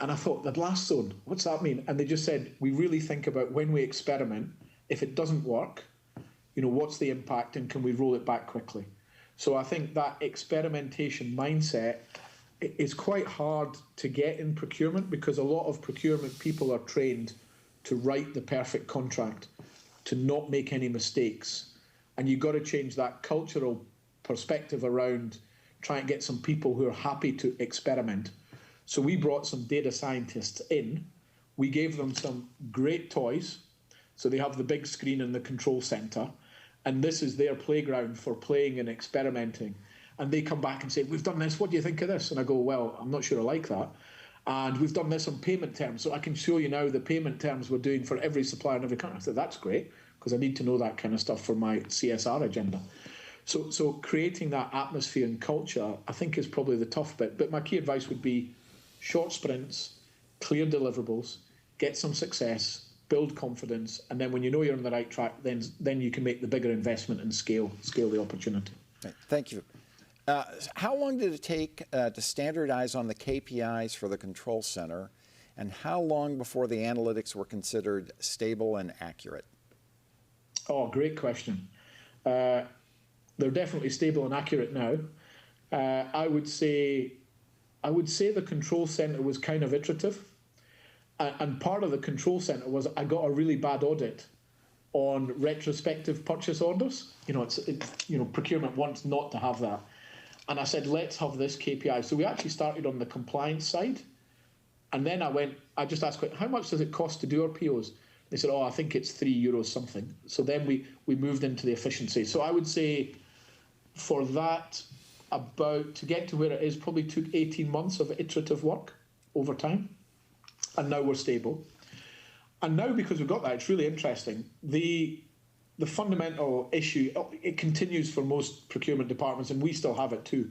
And I thought, the blast zone, what's that mean? And they just said, we really think about when we experiment, if it doesn't work, what's the impact and can we roll it back quickly? So I think that experimentation mindset is quite hard to get in procurement, because a lot of procurement people are trained to write the perfect contract, to not make any mistakes. And you've got to change that cultural perspective around trying to get some people who are happy to experiment. So we brought some data scientists in. We gave them some great toys. So they have the big screen in the control center. And this is their playground for playing and experimenting. And they come back and say, we've done this, what do you think of this? And I go, well, I'm not sure I like that. And we've done this on payment terms. So I can show you now the payment terms we're doing for every supplier in every country. I said, that's great, because I need to know that kind of stuff for my CSR agenda. So creating that atmosphere and culture, I think, is probably the tough bit. But my key advice would be short sprints, clear deliverables, get some success, build confidence, and then when you know you're on the right track, then you can make the bigger investment and scale the opportunity. Thank you. How long did it take to standardize on the KPIs for the control center, and how long before the analytics were considered stable and accurate? Oh, great question. They're definitely stable and accurate now. I would say the control center was kind of iterative, and part of the control center was I got a really bad audit on retrospective purchase orders. Procurement wants not to have that. And I said, let's have this KPI. So we actually started on the compliance side. And then I just asked, how much does it cost to do our POs? They said, I think it's €3 something. So then we moved into the efficiency. So I would say for that, to get to where it is, probably took 18 months of iterative work over time. And now we're stable. And now, because we've got that, it's really interesting. the fundamental issue, it continues for most procurement departments, and we still have it too,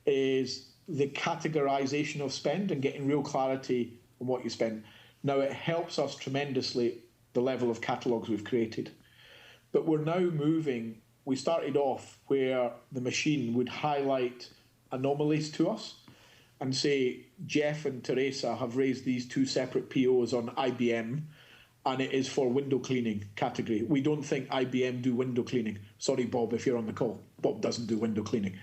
is the categorization of spend and getting real clarity on what you spend. Now, it helps us tremendously, the level of catalogues we've created. But we're now moving, we started off where the machine would highlight anomalies to us and say, Jeff and Teresa have raised these 2 separate POs on IBM, and it is for window cleaning category. We don't think IBM do window cleaning. Sorry, Bob, if you're on the call. Bob doesn't do window cleaning.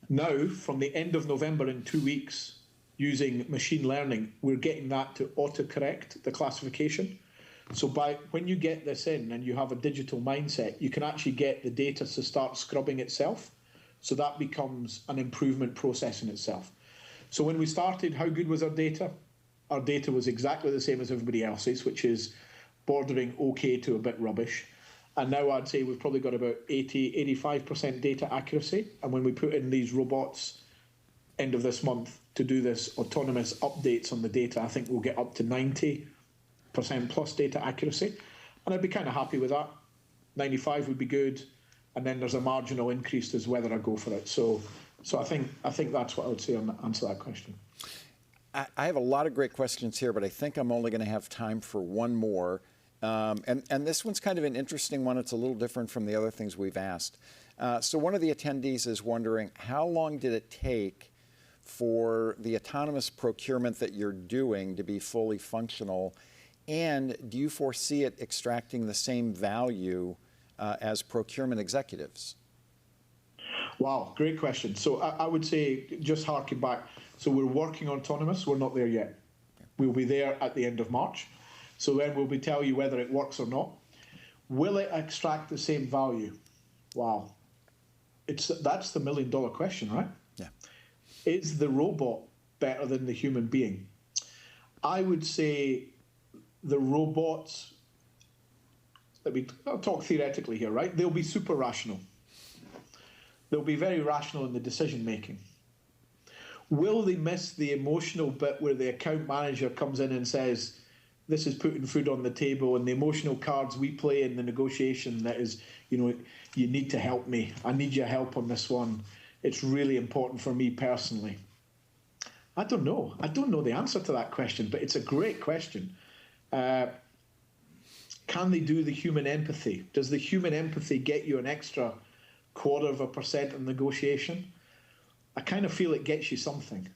Now, from the end of November in 2 weeks, using machine learning, we're getting that to autocorrect the classification. So when you get this in and you have a digital mindset, you can actually get the data to start scrubbing itself. So that becomes an improvement process in itself. So when we started, how good was our data? Our data was exactly the same as everybody else's, which is bordering okay to a bit rubbish. And now I'd say we've probably got about 85% data accuracy. And when we put in these robots end of this month to do this autonomous updates on the data, I think we'll get up to 90% plus data accuracy. And I'd be kind of happy with that. 95 would be good. And then there's a marginal increase as whether I go for it. So I think that's what I would say on answer that question. I have a lot of great questions here, but I think I'm only going to have time for one more. And this one's kind of an interesting one. It's a little different from the other things we've asked. So one of the attendees is wondering, how long did it take for the autonomous procurement that you're doing to be fully functional? And do you foresee it extracting the same value as procurement executives? Wow, great question. So I would say, just harking back, so we're working on autonomous, we're not there yet. We'll be there at the end of March. So then we'll be tell you whether it works or not. Will it extract the same value? Wow. That's the $1 million question, right? Yeah. Is the robot better than the human being? I would say the robots, I'll talk theoretically here, right? They'll be super rational. They'll be very rational in the decision making. Will they miss the emotional bit where the account manager comes in and says, this is putting food on the table, and the emotional cards we play in the negotiation that is, you need to help me. I need your help on this one. It's really important for me personally. I don't know. I don't know the answer to that question, but it's a great question. Can they do the human empathy? Does the human empathy get you an extra 0.25% in negotiation? I kind of feel it gets you something.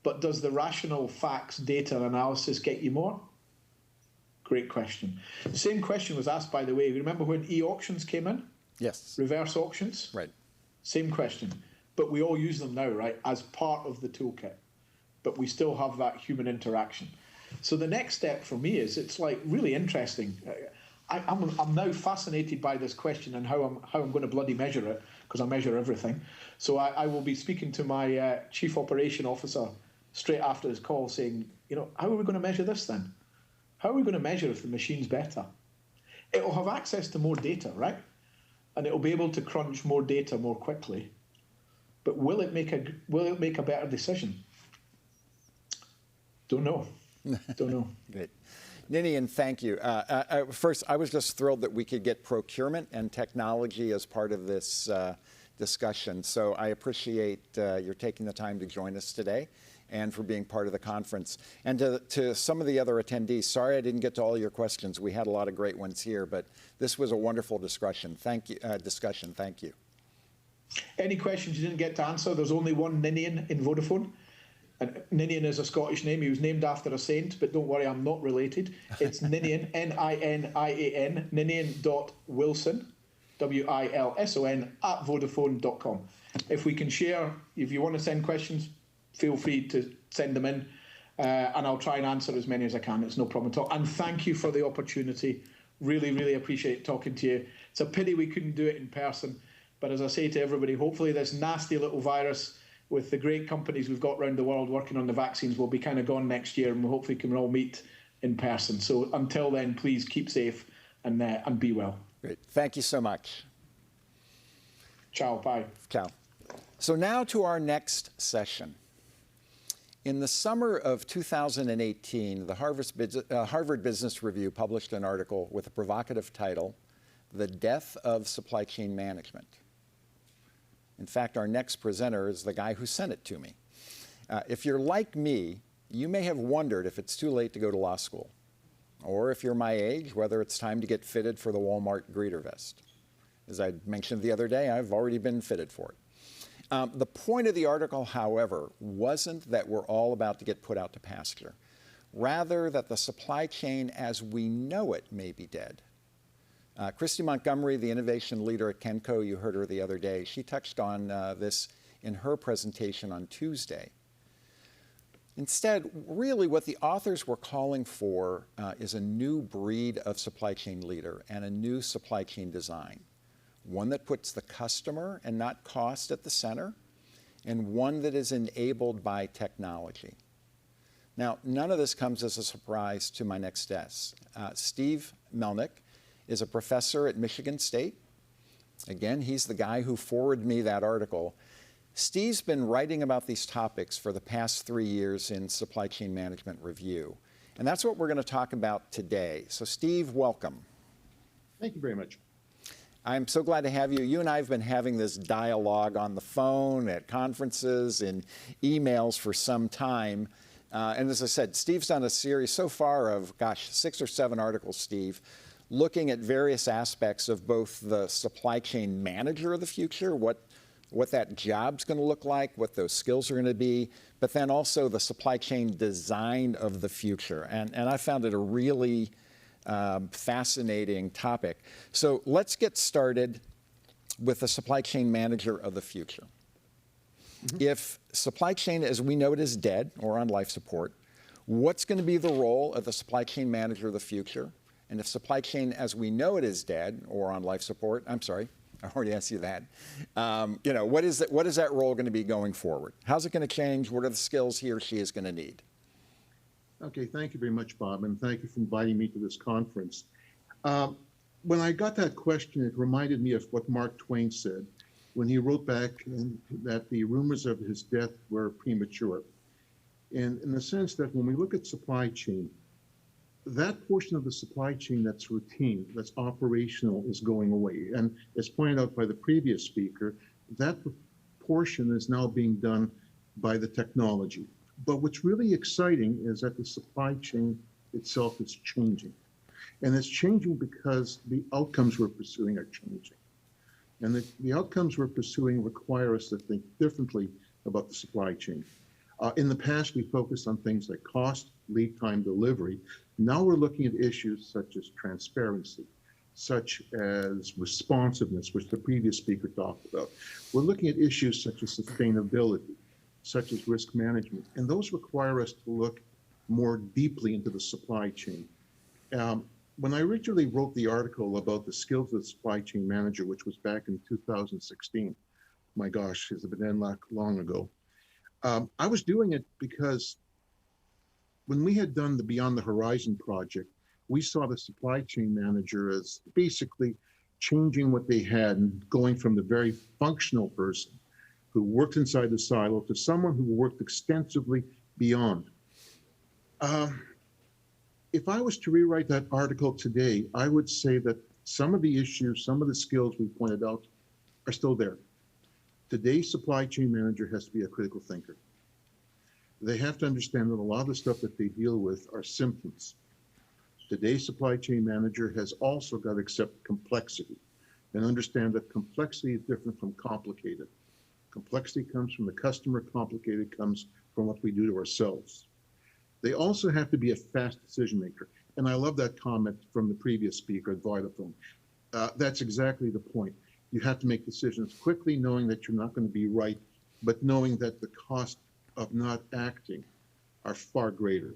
But does the rational facts, data analysis get you more? Great question. The same question was asked, by the way. Remember when e-auctions came in? Yes. Reverse auctions? Right. Same question. But we all use them now, right, as part of the toolkit. But we still have that human interaction. So the next step for me is, it's like really interesting. I'm now fascinated by this question and how I'm going to bloody measure it, because I measure everything. So I will be speaking to my chief operation officer straight after this call saying, how are we going to measure this then? How are we going to measure if the machine's better? It will have access to more data, right? And it will be able to crunch more data more quickly. But will it make a better decision? Don't know. Don't know. Great. Ninian, thank you. First, I was just thrilled that we could get procurement and technology as part of this discussion. So I appreciate your taking the time to join us today and for being part of the conference. And to some of the other attendees, sorry I didn't get to all your questions. We had a lot of great ones here, but this was a wonderful discussion. Thank you. Thank you. Any questions you didn't get to answer? There's only one Ninian in Vodafone. And Ninian is a Scottish name. He was named after a saint, but don't worry, I'm not related. It's Ninian, N-I-N-I-A-N, Ninian.Wilson, W-I-L-S-O-N, at Vodafone.com. If we can share, if you want to send questions, feel free to send them in, and I'll try and answer as many as I can. It's no problem at all. And thank you for the opportunity. Really, really appreciate talking to you. It's a pity we couldn't do it in person, but as I say to everybody, hopefully this nasty little virus with the great companies we've got around the world working on the vaccines will be kind of gone next year, and we hopefully can all meet in person. So until then, please keep safe and be well. Great. Thank you so much. Ciao. Bye. Ciao. So now to our next session. In the summer of 2018, the Harvard Business Review published an article with a provocative title, The Death of Supply Chain Management. In fact, our next presenter is the guy who sent it to me. If you're like me, you may have wondered if it's too late to go to law school, or if you're my age, whether it's time to get fitted for the Walmart greeter vest. As I mentioned the other day, I've already been fitted for it. The point of the article, however, wasn't that we're all about to get put out to pasture. Rather, that the supply chain as we know it may be dead. Christy Montgomery, the innovation leader at Kenco, you heard her the other day, she touched on this in her presentation on Tuesday. Instead, really what the authors were calling for is a new breed of supply chain leader and a new supply chain design. One that puts the customer and not cost at the center, and one that is enabled by technology. Now, none of this comes as a surprise to my next guest. Steve Melnick is a professor at Michigan State. Again, he's the guy who forwarded me that article. Steve's been writing about these topics for the past 3 years in Supply Chain Management Review. And that's what we're going to talk about today. So Steve, welcome. Thank you very much. I'm so glad to have you. You and I have been having this dialogue on the phone, at conferences, and emails for some time. And as I said, Steve's done a series so far of, 6 or 7 articles, Steve, looking at various aspects of both the supply chain manager of the future, what that job's going to look like, what those skills are going to be, but then also the supply chain design of the future. And I found it a really fascinating topic. So let's get started with the supply chain manager of the future. If supply chain as we know it is dead or on life support, what's going to be the role of the supply chain manager of the future? And if supply chain as we know it is dead or on life support, I'm sorry, I already asked you that. What is that role going to be going forward? How's it going to change? What are the skills he or she is going to need? Okay, thank you very much, Bob, and thank you for inviting me to this conference. When I got that question, it reminded me of what Mark Twain said when he wrote back that the rumors of his death were premature. And in the sense that when we look at supply chain, that portion of the supply chain that's routine, that's operational, is going away. And as pointed out by the previous speaker, that portion is now being done by the technology. But what's really exciting is that the supply chain itself is changing. And it's changing because the outcomes we're pursuing are changing. And the outcomes we're pursuing require us to think differently about the supply chain. In the past, we focused on things like cost, lead time, delivery. Now we're looking at issues such as transparency, such as responsiveness, which the previous speaker talked about. We're looking at issues such as sustainability, such as risk management, and those require us to look more deeply into the supply chain. When I originally wrote the article about the skills of the supply chain manager, which was back in 2016, my gosh, has it been that long ago? I was doing it because when we had done the Beyond the Horizon project, we saw the supply chain manager as basically changing what they had and going from the very functional person who worked inside the silo to someone who worked extensively beyond. If I was to rewrite that article today, I would say that some of the issues, some of the skills we pointed out are still there. Today's supply chain manager has to be a critical thinker. They have to understand that a lot of the stuff that they deal with are symptoms. Today's supply chain manager has also got to accept complexity and understand that complexity is different from complicated. Complexity comes from the customer, complicated comes from what we do to ourselves. They also have to be a fast decision maker. And I love that comment from the previous speaker at Vodafone. That's exactly the point. You have to make decisions quickly, knowing that you're not going to be right, but knowing that the cost of not acting are far greater.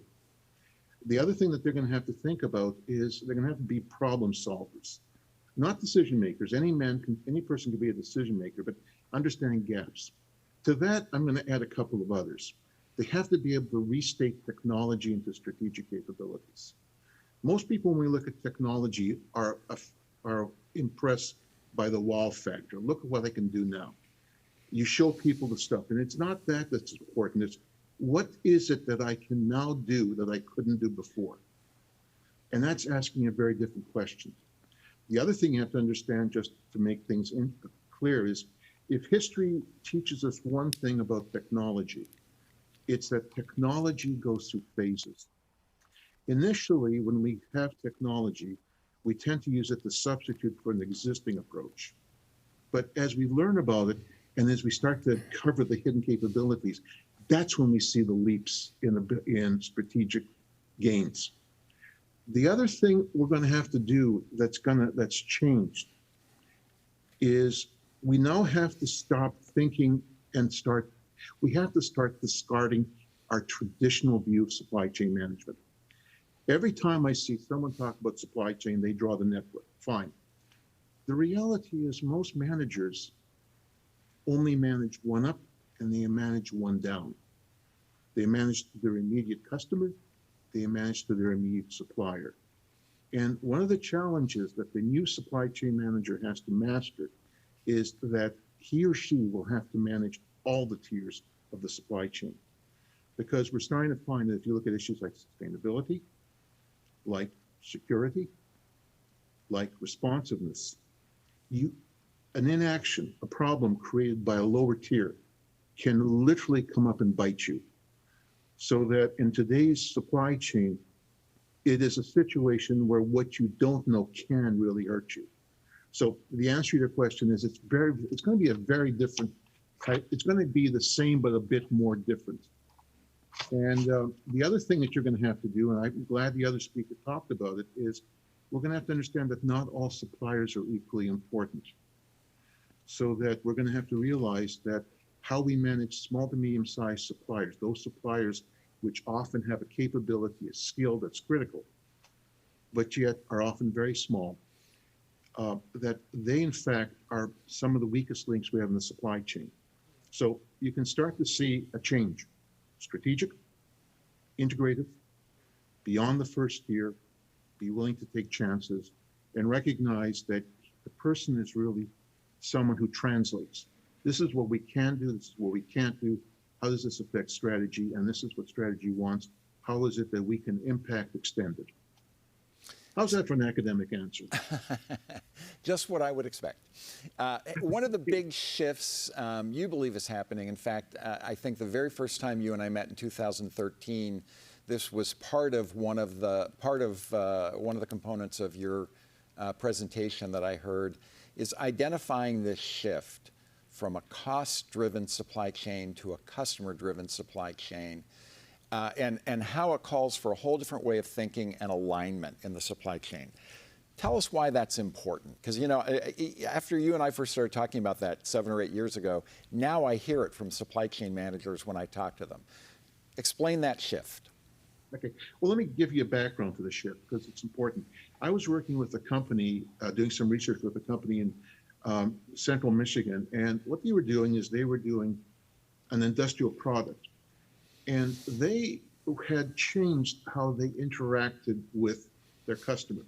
The other thing that they're going to have to think about is they're going to have to be problem solvers, not decision makers. Any person can be a decision maker, but understanding gaps. To that, I'm going to add a couple of others. They have to be able to restate technology into strategic capabilities. Most people, when we look at technology, are impressed by the wow factor. Look at what I can do now. You show people the stuff, and it's not that that's important. It's what is it that I can now do that I couldn't do before? And that's asking a very different question. The other thing you have to understand, just to make things clear, is if history teaches us one thing about technology, it's that technology goes through phases. Initially, when we have technology, we tend to use it to substitute for an existing approach. But as we learn about it, and as we start to cover the hidden capabilities, that's when we see the leaps in strategic gains. The other thing we're going to have to do that's changed is we now have to stop thinking and we have to start discarding our traditional view of supply chain management. Every time I see someone talk about supply chain, they draw the network. Fine. The reality is most managers only manage one up and they manage one down. They manage to their immediate customer, they manage to their immediate supplier. And one of the challenges that the new supply chain manager has to master is that he or she will have to manage all the tiers of the supply chain. Because we're starting to find that if you look at issues like sustainability, like security, like responsiveness, an inaction, a problem created by a lower tier can literally come up and bite you. So that in today's supply chain, it is a situation where what you don't know can really hurt you. So the answer to your question is it's going to be a very different type. It's going to be the same, but a bit more different. And the other thing that you're going to have to do, and I'm glad the other speaker talked about it, is we're going to have to understand that not all suppliers are equally important. So that we're going to have to realize that how we manage small to medium-sized suppliers, those suppliers which often have a capability, a skill that's critical, but yet are often very small, that they in fact are some of the weakest links we have in the supply chain. So you can start to see a change. Strategic, integrative, beyond the first tier, be willing to take chances, and recognize that the person is really someone who translates. This is what we can do, this is what we can't do, how does this affect strategy, and this is what strategy wants, how is it that we can impact extend it? How's that for an academic answer? Just what I would expect. One of the big shifts you believe is happening, in fact, I think the very first time you and I met in 2013, this was part of one of the components of your presentation that I heard, is identifying this shift from a cost-driven supply chain to a customer-driven supply chain. And how it calls for a whole different way of thinking and alignment in the supply chain. Tell us why that's important. Because, you know, after you and I first started talking about that 7 or 8 years ago, now I hear it from supply chain managers when I talk to them. Explain that shift. Okay. Well, let me give you a background to the shift because it's important. I was working with a company, doing some research with a company in central Michigan. And what they were doing is they were doing an industrial product. And they had changed how they interacted with their customer.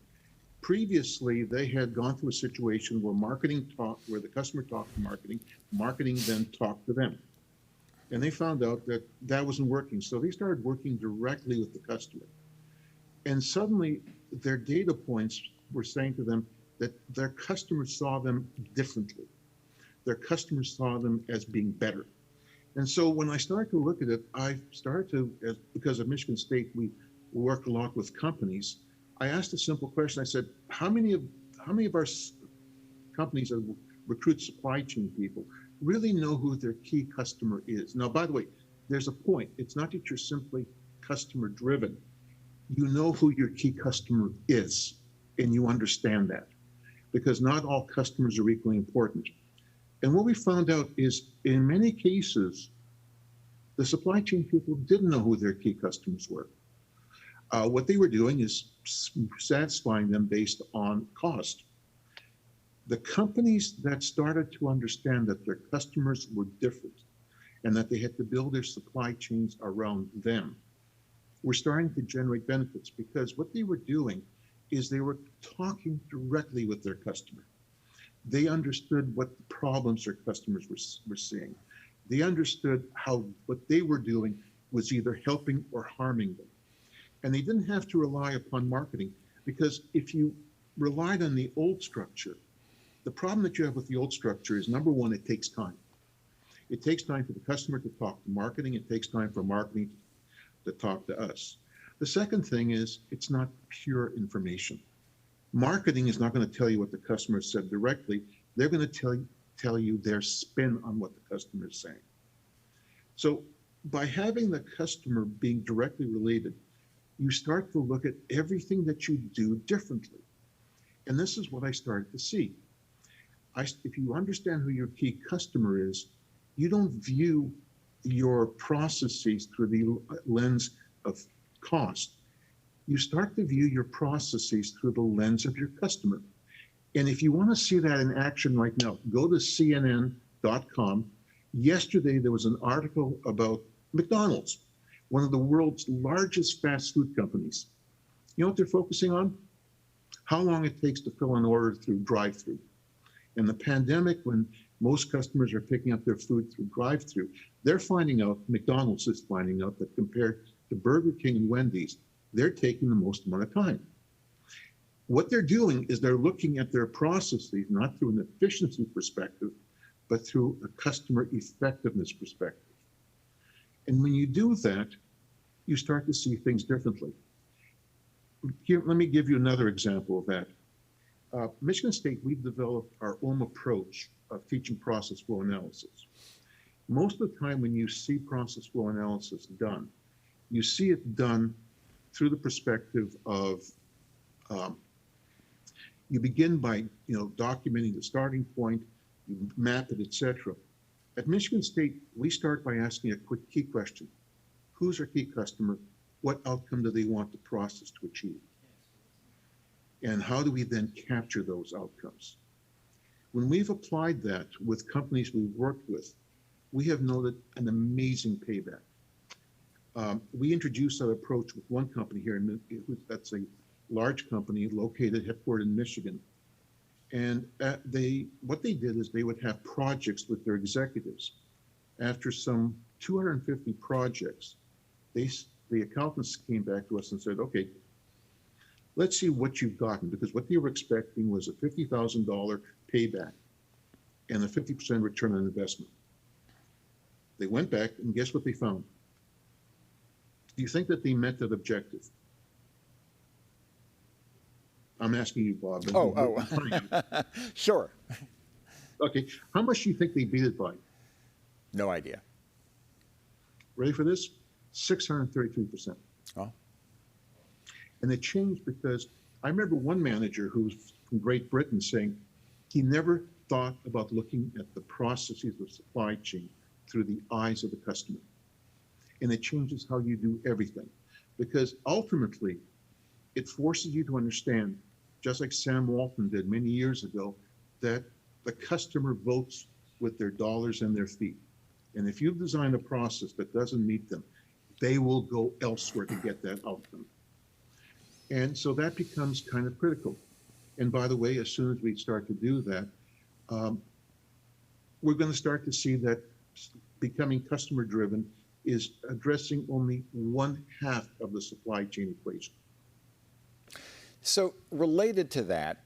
Previously, they had gone through a situation where where the customer talked to marketing then talked to them. And they found out that that wasn't working. So they started working directly with the customer. And suddenly, their data points were saying to them that their customers saw them differently. Their customers saw them as being better. And so when I started to look at it, I started to, because of Michigan State, we work a lot with companies. I asked a simple question. I said, how many of our companies that recruit supply chain people really know who their key customer is? Now, by the way, there's a point. It's not that you're simply customer driven. You know who your key customer is, and you understand that, because not all customers are equally important. And what we found out is, in many cases, the supply chain people didn't know who their key customers were. What they were doing is satisfying them based on cost. The companies that started to understand that their customers were different and that they had to build their supply chains around them were starting to generate benefits, because what they were doing is they were talking directly with their customer. They understood what the problems their customers were seeing. They understood how what they were doing was either helping or harming them. And they didn't have to rely upon marketing, because if you relied on the old structure. The problem that you have with the old structure is, number one, it takes time. It takes time for the customer to talk to marketing. It takes time for marketing to talk to us. The second thing is, it's not pure information. Marketing is not going to tell you what the customer said directly. They're going to tell you their spin on what the customer is saying. So by having the customer being directly related, you start to look at everything that you do differently. And this is what I started to see. If you understand who your key customer is, you don't view your processes through the lens of cost. You start to view your processes through the lens of your customer. And if you want to see that in action right now, go to CNN.com. Yesterday, there was an article about McDonald's, one of the world's largest fast food companies. You know what they're focusing on? How long it takes to fill an order through drive-through. In the pandemic, when most customers are picking up their food through drive-through, they're finding out, McDonald's is finding out, that compared to Burger King and Wendy's, they're taking the most amount of time. What they're doing is they're looking at their processes, not through an efficiency perspective, but through a customer effectiveness perspective. And when you do that, you start to see things differently. Here, let me give you another example of that. Michigan State, we've developed our own approach of teaching process flow analysis. Most of the time when you see process flow analysis done, you see it done through the perspective of, you begin by documenting the starting point, you map it, etc. At Michigan State, we start by asking a quick key question. Who's our key customer? What outcome do they want the process to achieve? And how do we then capture those outcomes? When we've applied that with companies we've worked with, we have noted an amazing payback. We introduced that approach with one company here, that's a large company located, headquartered in Michigan. And what they did is they would have projects with their executives. After some 250 projects, the accountants came back to us and said, okay, let's see what you've gotten, because what they were expecting was a $50,000 payback and a 50% return on investment. They went back and guess what they found? Do you think that they met that objective? I'm asking you, Bob. Sure. Okay, how much do you think they beat it by? No idea. Ready for this? 633%. Oh. And it changed because I remember one manager who's from Great Britain saying he never thought about looking at the processes of supply chain through the eyes of the customer. And it changes how you do everything. Because ultimately, it forces you to understand, just like Sam Walton did many years ago, that the customer votes with their dollars and their feet. And if you've designed a process that doesn't meet them, they will go elsewhere to get that outcome. And so that becomes kind of critical. And by the way, as soon as we start to do that, we're going to start to see that becoming customer-driven is addressing only 1/2 of the supply chain equation. So related to that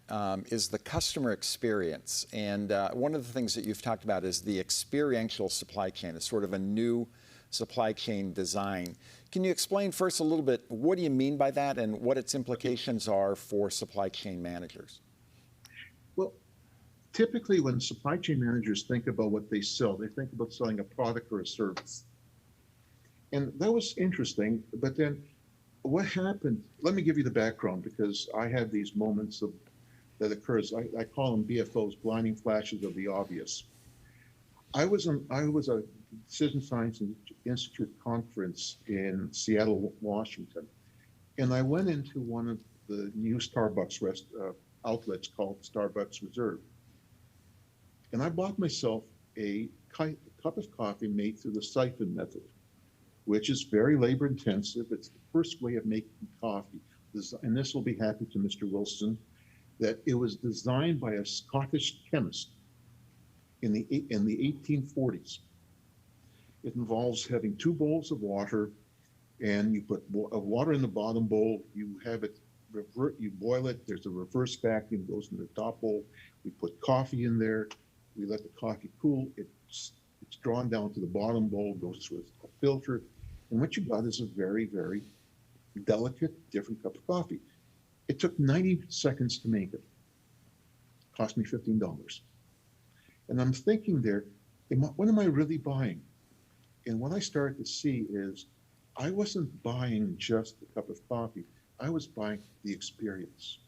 is the customer experience. And one of the things that you've talked about is the experiential supply chain, is sort of a new supply chain design. Can you explain first a little bit, what do you mean by that and what its implications are for supply chain managers? Well, typically when supply chain managers think about what they sell, they think about selling a product or a service. And that was interesting, but then what happened, let me give you the background, because I have these moments that occurs, I call them BFOs, blinding flashes of the obvious. I was a Decision Science Institute conference in Seattle, Washington, and I went into one of the new Starbucks outlets called Starbucks Reserve. And I bought myself a cup of coffee made through the siphon method, which is very labor intensive. It's the first way of making coffee. And this will be happy to Mr. Wilson, that it was designed by a Scottish chemist in the 1840s. It involves having 2 bowls of water, and you put water in the bottom bowl. You have it you boil it, there's a reverse vacuum, goes in the top bowl. We put coffee in there. We let the coffee cool. It's drawn down to the bottom bowl, goes through a filter. And what you got is a very, very delicate, different cup of coffee. It took 90 seconds to make it. Cost me $15. And I'm thinking there, what am I really buying? And what I started to see is I wasn't buying just a cup of coffee. I was buying the experience.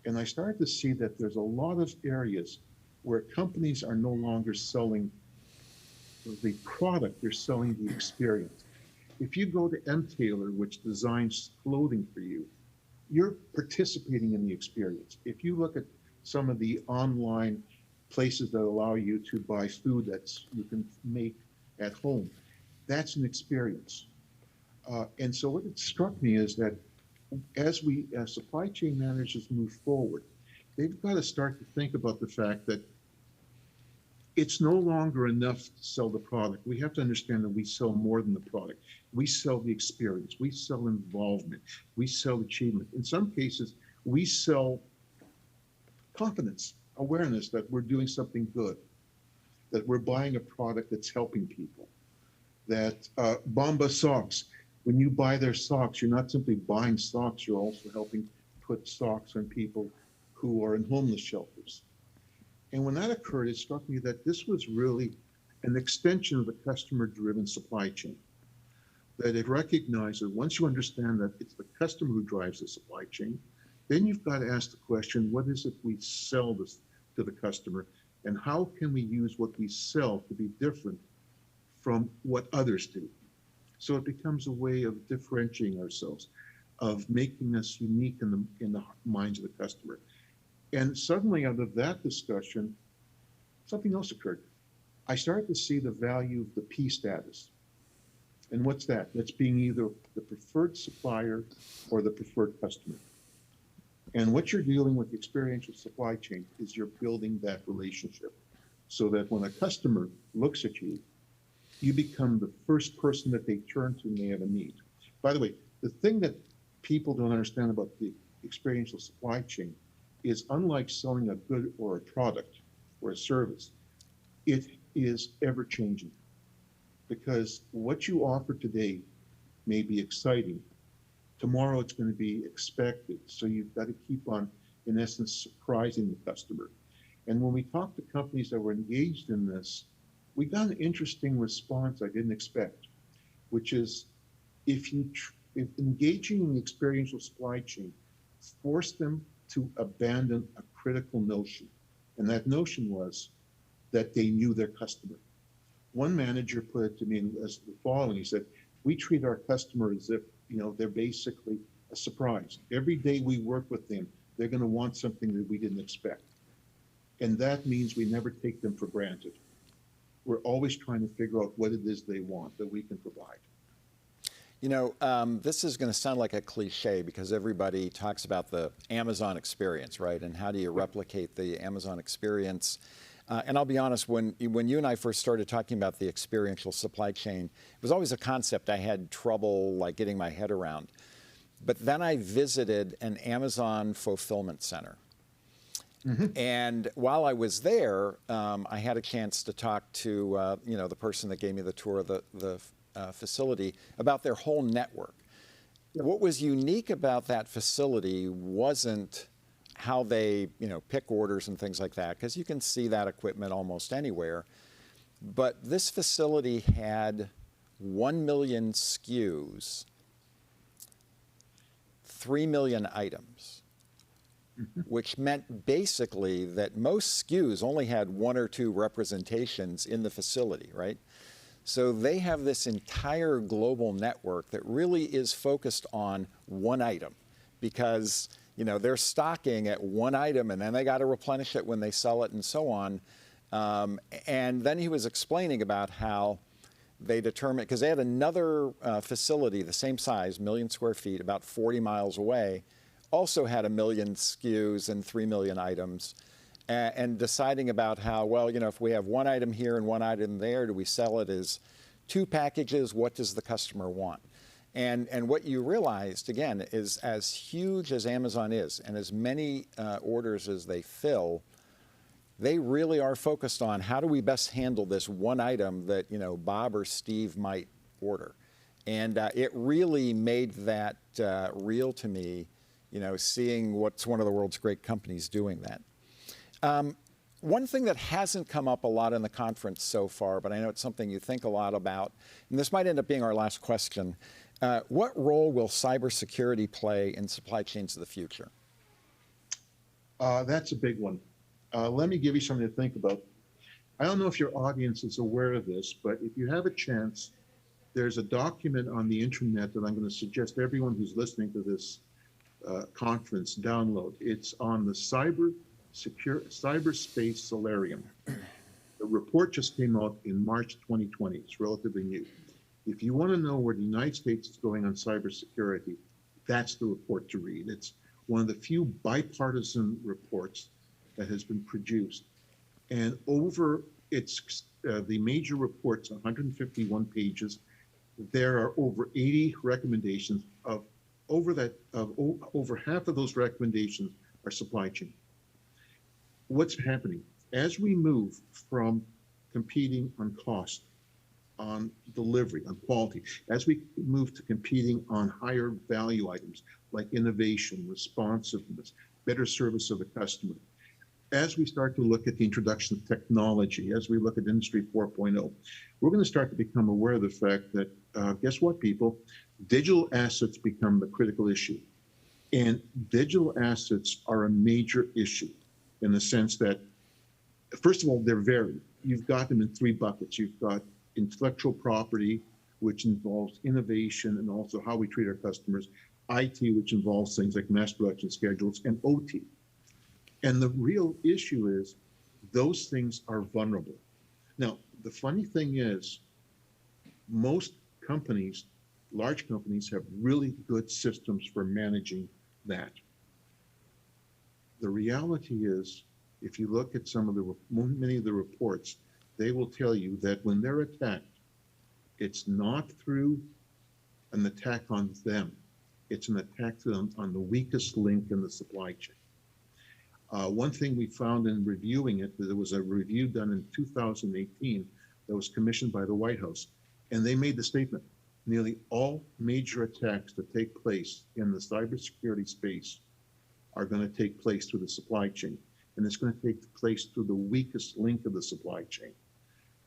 And I started to see that there's a lot of areas where companies are no longer selling the product, they're selling the experience. If you go to M. Taylor, which designs clothing for you, you're participating in the experience. If you look at some of the online places that allow you to buy food that you can make at home, that's an experience. And so what it struck me is that as supply chain managers move forward, they've got to start to think about the fact that it's no longer enough to sell the product. We have to understand that we sell more than the product. We sell the experience. We sell involvement. We sell achievement. In some cases, we sell confidence, awareness that we're doing something good, that we're buying a product that's helping people. That Bomba socks, when you buy their socks, you're not simply buying socks, you're also helping put socks on people who are in homeless shelters. And when that occurred, it struck me that this was really an extension of the customer-driven supply chain. That it recognized that once you understand that it's the customer who drives the supply chain, then you've got to ask the question, what is it we sell this to the customer, and how can we use what we sell to be different from what others do? So it becomes a way of differentiating ourselves, of making us unique in the minds of the customer. And suddenly out of that discussion, something else occurred. I started to see the value of the P status. And what's that? That's being either the preferred supplier or the preferred customer. And what you're dealing with the experiential supply chain is you're building that relationship so that when a customer looks at you, you become the first person that they turn to when they have a need. By the way, the thing that people don't understand about the experiential supply chain is unlike selling a good or a product or a service, it is ever changing. Because what you offer today may be exciting. Tomorrow it's going to be expected. So you've got to keep on, in essence, surprising the customer. And when we talked to companies that were engaged in this, we got an interesting response I didn't expect, which is if engaging in the experiential supply chain forced them to abandon a critical notion. And that notion was that they knew their customer. One manager put it to me as the following. He said, we treat our customer as if, they're basically a surprise. Every day we work with them, they're going to want something that we didn't expect. And that means we never take them for granted. We're always trying to figure out what it is they want that we can provide. This is going to sound like a cliche because everybody talks about the Amazon experience, right? And how do you replicate the Amazon experience? And I'll be honest, when you and I first started talking about the experiential supply chain, it was always a concept I had trouble getting my head around. But then I visited an Amazon fulfillment center. Mm-hmm. And while I was there, I had a chance to talk to the person that gave me the tour of the facility about their whole network. Yep. What was unique about that facility wasn't how they pick orders and things like that, because you can see that equipment almost anywhere. But this facility had 1 million SKUs, 3 million items, which meant basically that most SKUs only had 1 or 2 representations in the facility, right? So they have this entire global network that really is focused on one item because they're stocking at one item and then they got to replenish it when they sell it and so on. And then he was explaining about how they determined, because they had another facility, the same size, 1 million square feet, about 40 miles away, also had 1 million SKUs and 3 million items. And deciding about how, if we have one item here and one item there, do we sell it as 2 packages? What does the customer want? And what you realized, again, is as huge as Amazon is and as many orders as they fill, they really are focused on how do we best handle this one item that, Bob or Steve might order. And it really made that real to me, seeing what's one of the world's great companies doing that. One thing that hasn't come up a lot in the conference so far, but I know it's something you think a lot about, and this might end up being our last question, what role will cybersecurity play in supply chains of the future? That's a big one. Let me give you something to think about. I don't know if your audience is aware of this, but if you have a chance, there's a document on the internet that I'm going to suggest everyone who's listening to this conference download. It's on the cyberspace solarium. The report just came out in March 2020. It's relatively new. If you want to know where the United States is going on cybersecurity, that's the report to read. It's one of the few bipartisan reports that has been produced. And over the major report's 151 pages, there are over 80 recommendations. Over half of those recommendations are supply chain. What's happening? As we move from competing on cost, on delivery, on quality, as we move to competing on higher value items like innovation, responsiveness, better service of the customer, as we start to look at the introduction of technology, as we look at Industry 4.0, we're going to start to become aware of the fact that, guess what, people? Digital assets become the critical issue. And digital assets are a major issue in the sense that, first of all, they're varied. You've got them in three buckets. You've got intellectual property, which involves innovation and also how we treat our customers, IT, which involves things like mass production schedules, and OT. And the real issue is those things are vulnerable. Now, the funny thing is, most companies, large companies, have really good systems for managing that. The reality is, if you look at many of the reports, they will tell you that when they're attacked, it's not through an attack on them. It's an attack on the weakest link in the supply chain. One thing we found in reviewing it, there was a review done in 2018 that was commissioned by the White House, and they made the statement, nearly all major attacks that take place in the cybersecurity space are going to take place through the supply chain, and it's going to take place through the weakest link of the supply chain,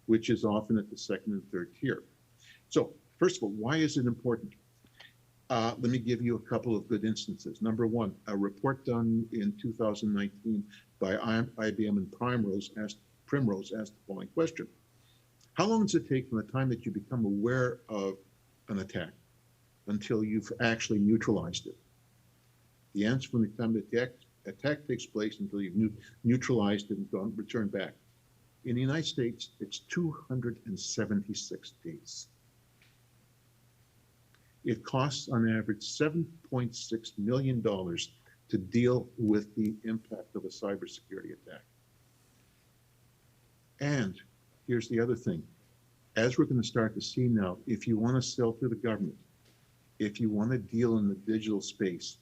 which is often at the second and third tier. So, first of all, why is it important? Let me give you a couple of good instances. Number one, a report done in 2019 by IBM and Primrose asked the following question. How long does it take from the time that you become aware of an attack until you've actually neutralized it? The answer from the time the attack takes place until you've neutralized it and returned back. In the United States, it's 276 days. It costs on average $7.6 million to deal with the impact of a cybersecurity attack. And here's the other thing. As we're going to start to see now, if you want to sell to the government, if you want to deal in the digital space,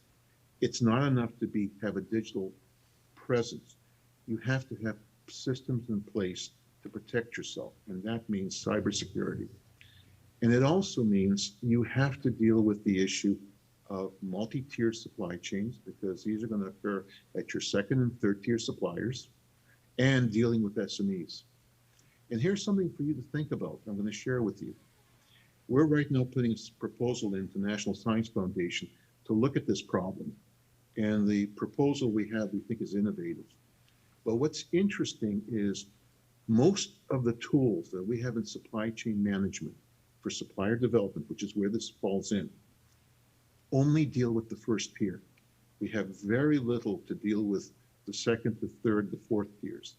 it's not enough to have a digital presence. You have to have systems in place to protect yourself, and that means cybersecurity. And it also means you have to deal with the issue of multi-tier supply chains, because these are going to occur at your second and third tier suppliers, and dealing with SMEs. And here's something for you to think about. I'm going to share with you. We're right now putting a proposal into National Science Foundation to look at this problem. And the proposal we have, we think, is innovative. But what's interesting is most of the tools that we have in supply chain management for supplier development, which is where this falls in, only deal with the first tier. We have very little to deal with the second, the third, the fourth tiers.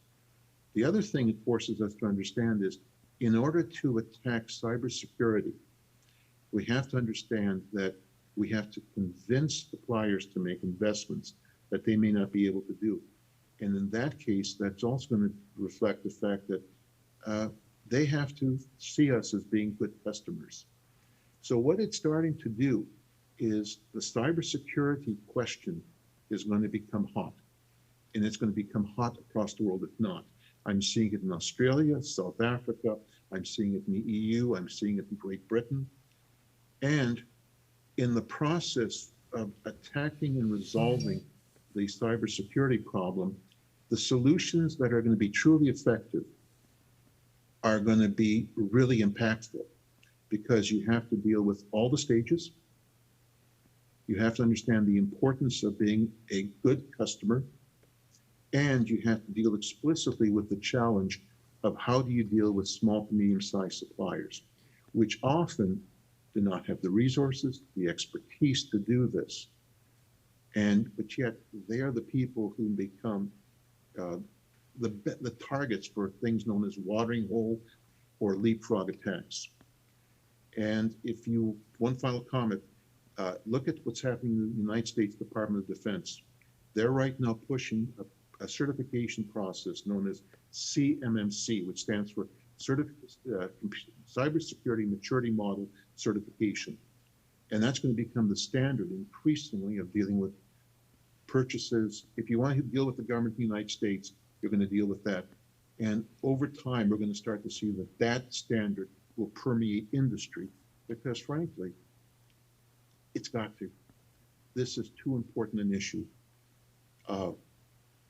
The other thing it forces us to understand is, in order to attack cybersecurity, we have to understand that we have to convince suppliers to make investments that they may not be able to do. And in that case, that's also going to reflect the fact that they have to see us as being good customers. So what it's starting to do is the cybersecurity question is going to become hot, and it's going to become hot across the world if not. I'm seeing it in Australia, South Africa, I'm seeing it in the EU, I'm seeing it in Great Britain. And in the process of attacking and resolving the cybersecurity problem, the solutions that are going to be truly effective are going to be really impactful, because you have to deal with all the stages. You have to understand the importance of being a good customer, and you have to deal explicitly with the challenge of how do you deal with small to medium-sized suppliers, which often do not have the resources, the expertise to do this. But yet they are the people who become the targets for things known as watering hole or leapfrog attacks. And one final comment, look at what's happening in the United States Department of Defense. They're right now pushing a certification process known as CMMC, which stands for Cybersecurity Maturity Model Certification. And that's going to become the standard increasingly of dealing with purchases. If you want to deal with the government of the United States, you're going to deal with that. And over time, we're going to start to see that standard will permeate industry, because frankly, it's got to. This is too important an issue.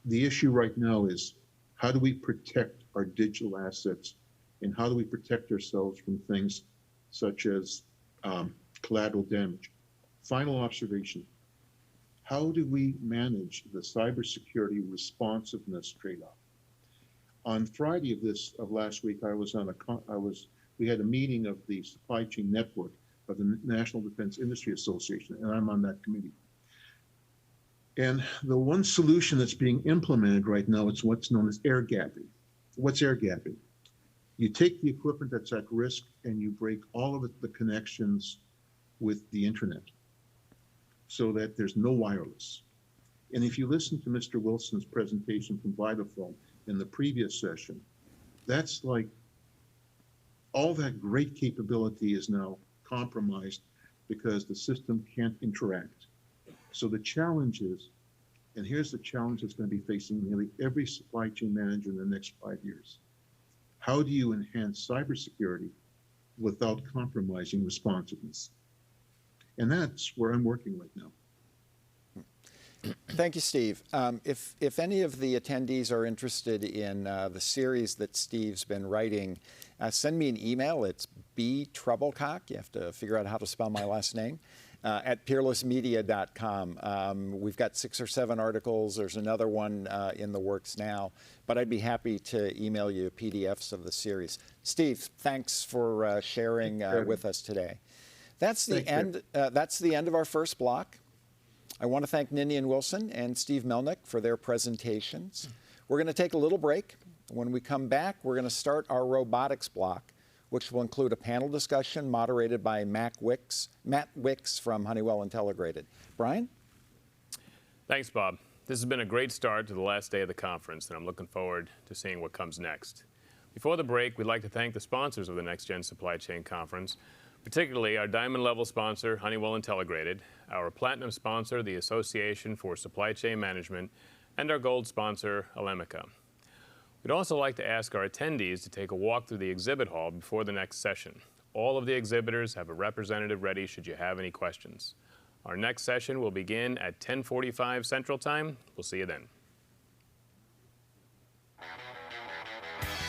The issue right now is, how do we protect our digital assets, and how do we protect ourselves from things such as collateral damage? Final observation, how do we manage the cybersecurity responsiveness trade-off? On Friday of last week, we had a meeting of the Supply Chain Network of the National Defense Industry Association, and I'm on that committee. And the one solution that's being implemented right now is what's known as air gapping. What's air gapping? You take the equipment that's at risk and you break all of the connections with the internet so that there's no wireless. And if you listen to Mr. Wilson's presentation from Vitafilm in the previous session, that's like all that great capability is now compromised because the system can't interact. So the challenge is, and here's the challenge that's going to be facing nearly every supply chain manager in the next 5 years. How do you enhance cybersecurity without compromising responsiveness? And that's where I'm working right now. Thank you, Steve. If any of the attendees are interested in the series that Steve's been writing, send me an email. It's btrubblecock. You have to figure out how to spell my last name. At peerlessmedia.com. We've got 6 or 7 articles. There's another one in the works now, but I'd be happy to email you PDFs of the series. Steve, thanks for sharing with us today. That's the end. That's the end of our first block. I want to thank Ninian Wilson and Steve Melnick for their presentations. We're going to take a little break. When we come back, we're going to start our robotics block, which will include a panel discussion moderated by Matt Wicks from Honeywell Intelligrated. Brian? Thanks, Bob. This has been a great start to the last day of the conference, and I'm looking forward to seeing what comes next. Before the break, we'd like to thank the sponsors of the NextGen Supply Chain Conference, particularly our diamond level sponsor, Honeywell Intelligrated, our platinum sponsor, the Association for Supply Chain Management, and our gold sponsor, Alemica. We'd also like to ask our attendees to take a walk through the exhibit hall before the next session. All of the exhibitors have a representative ready should you have any questions. Our next session will begin at 10:45 Central Time. We'll see you then.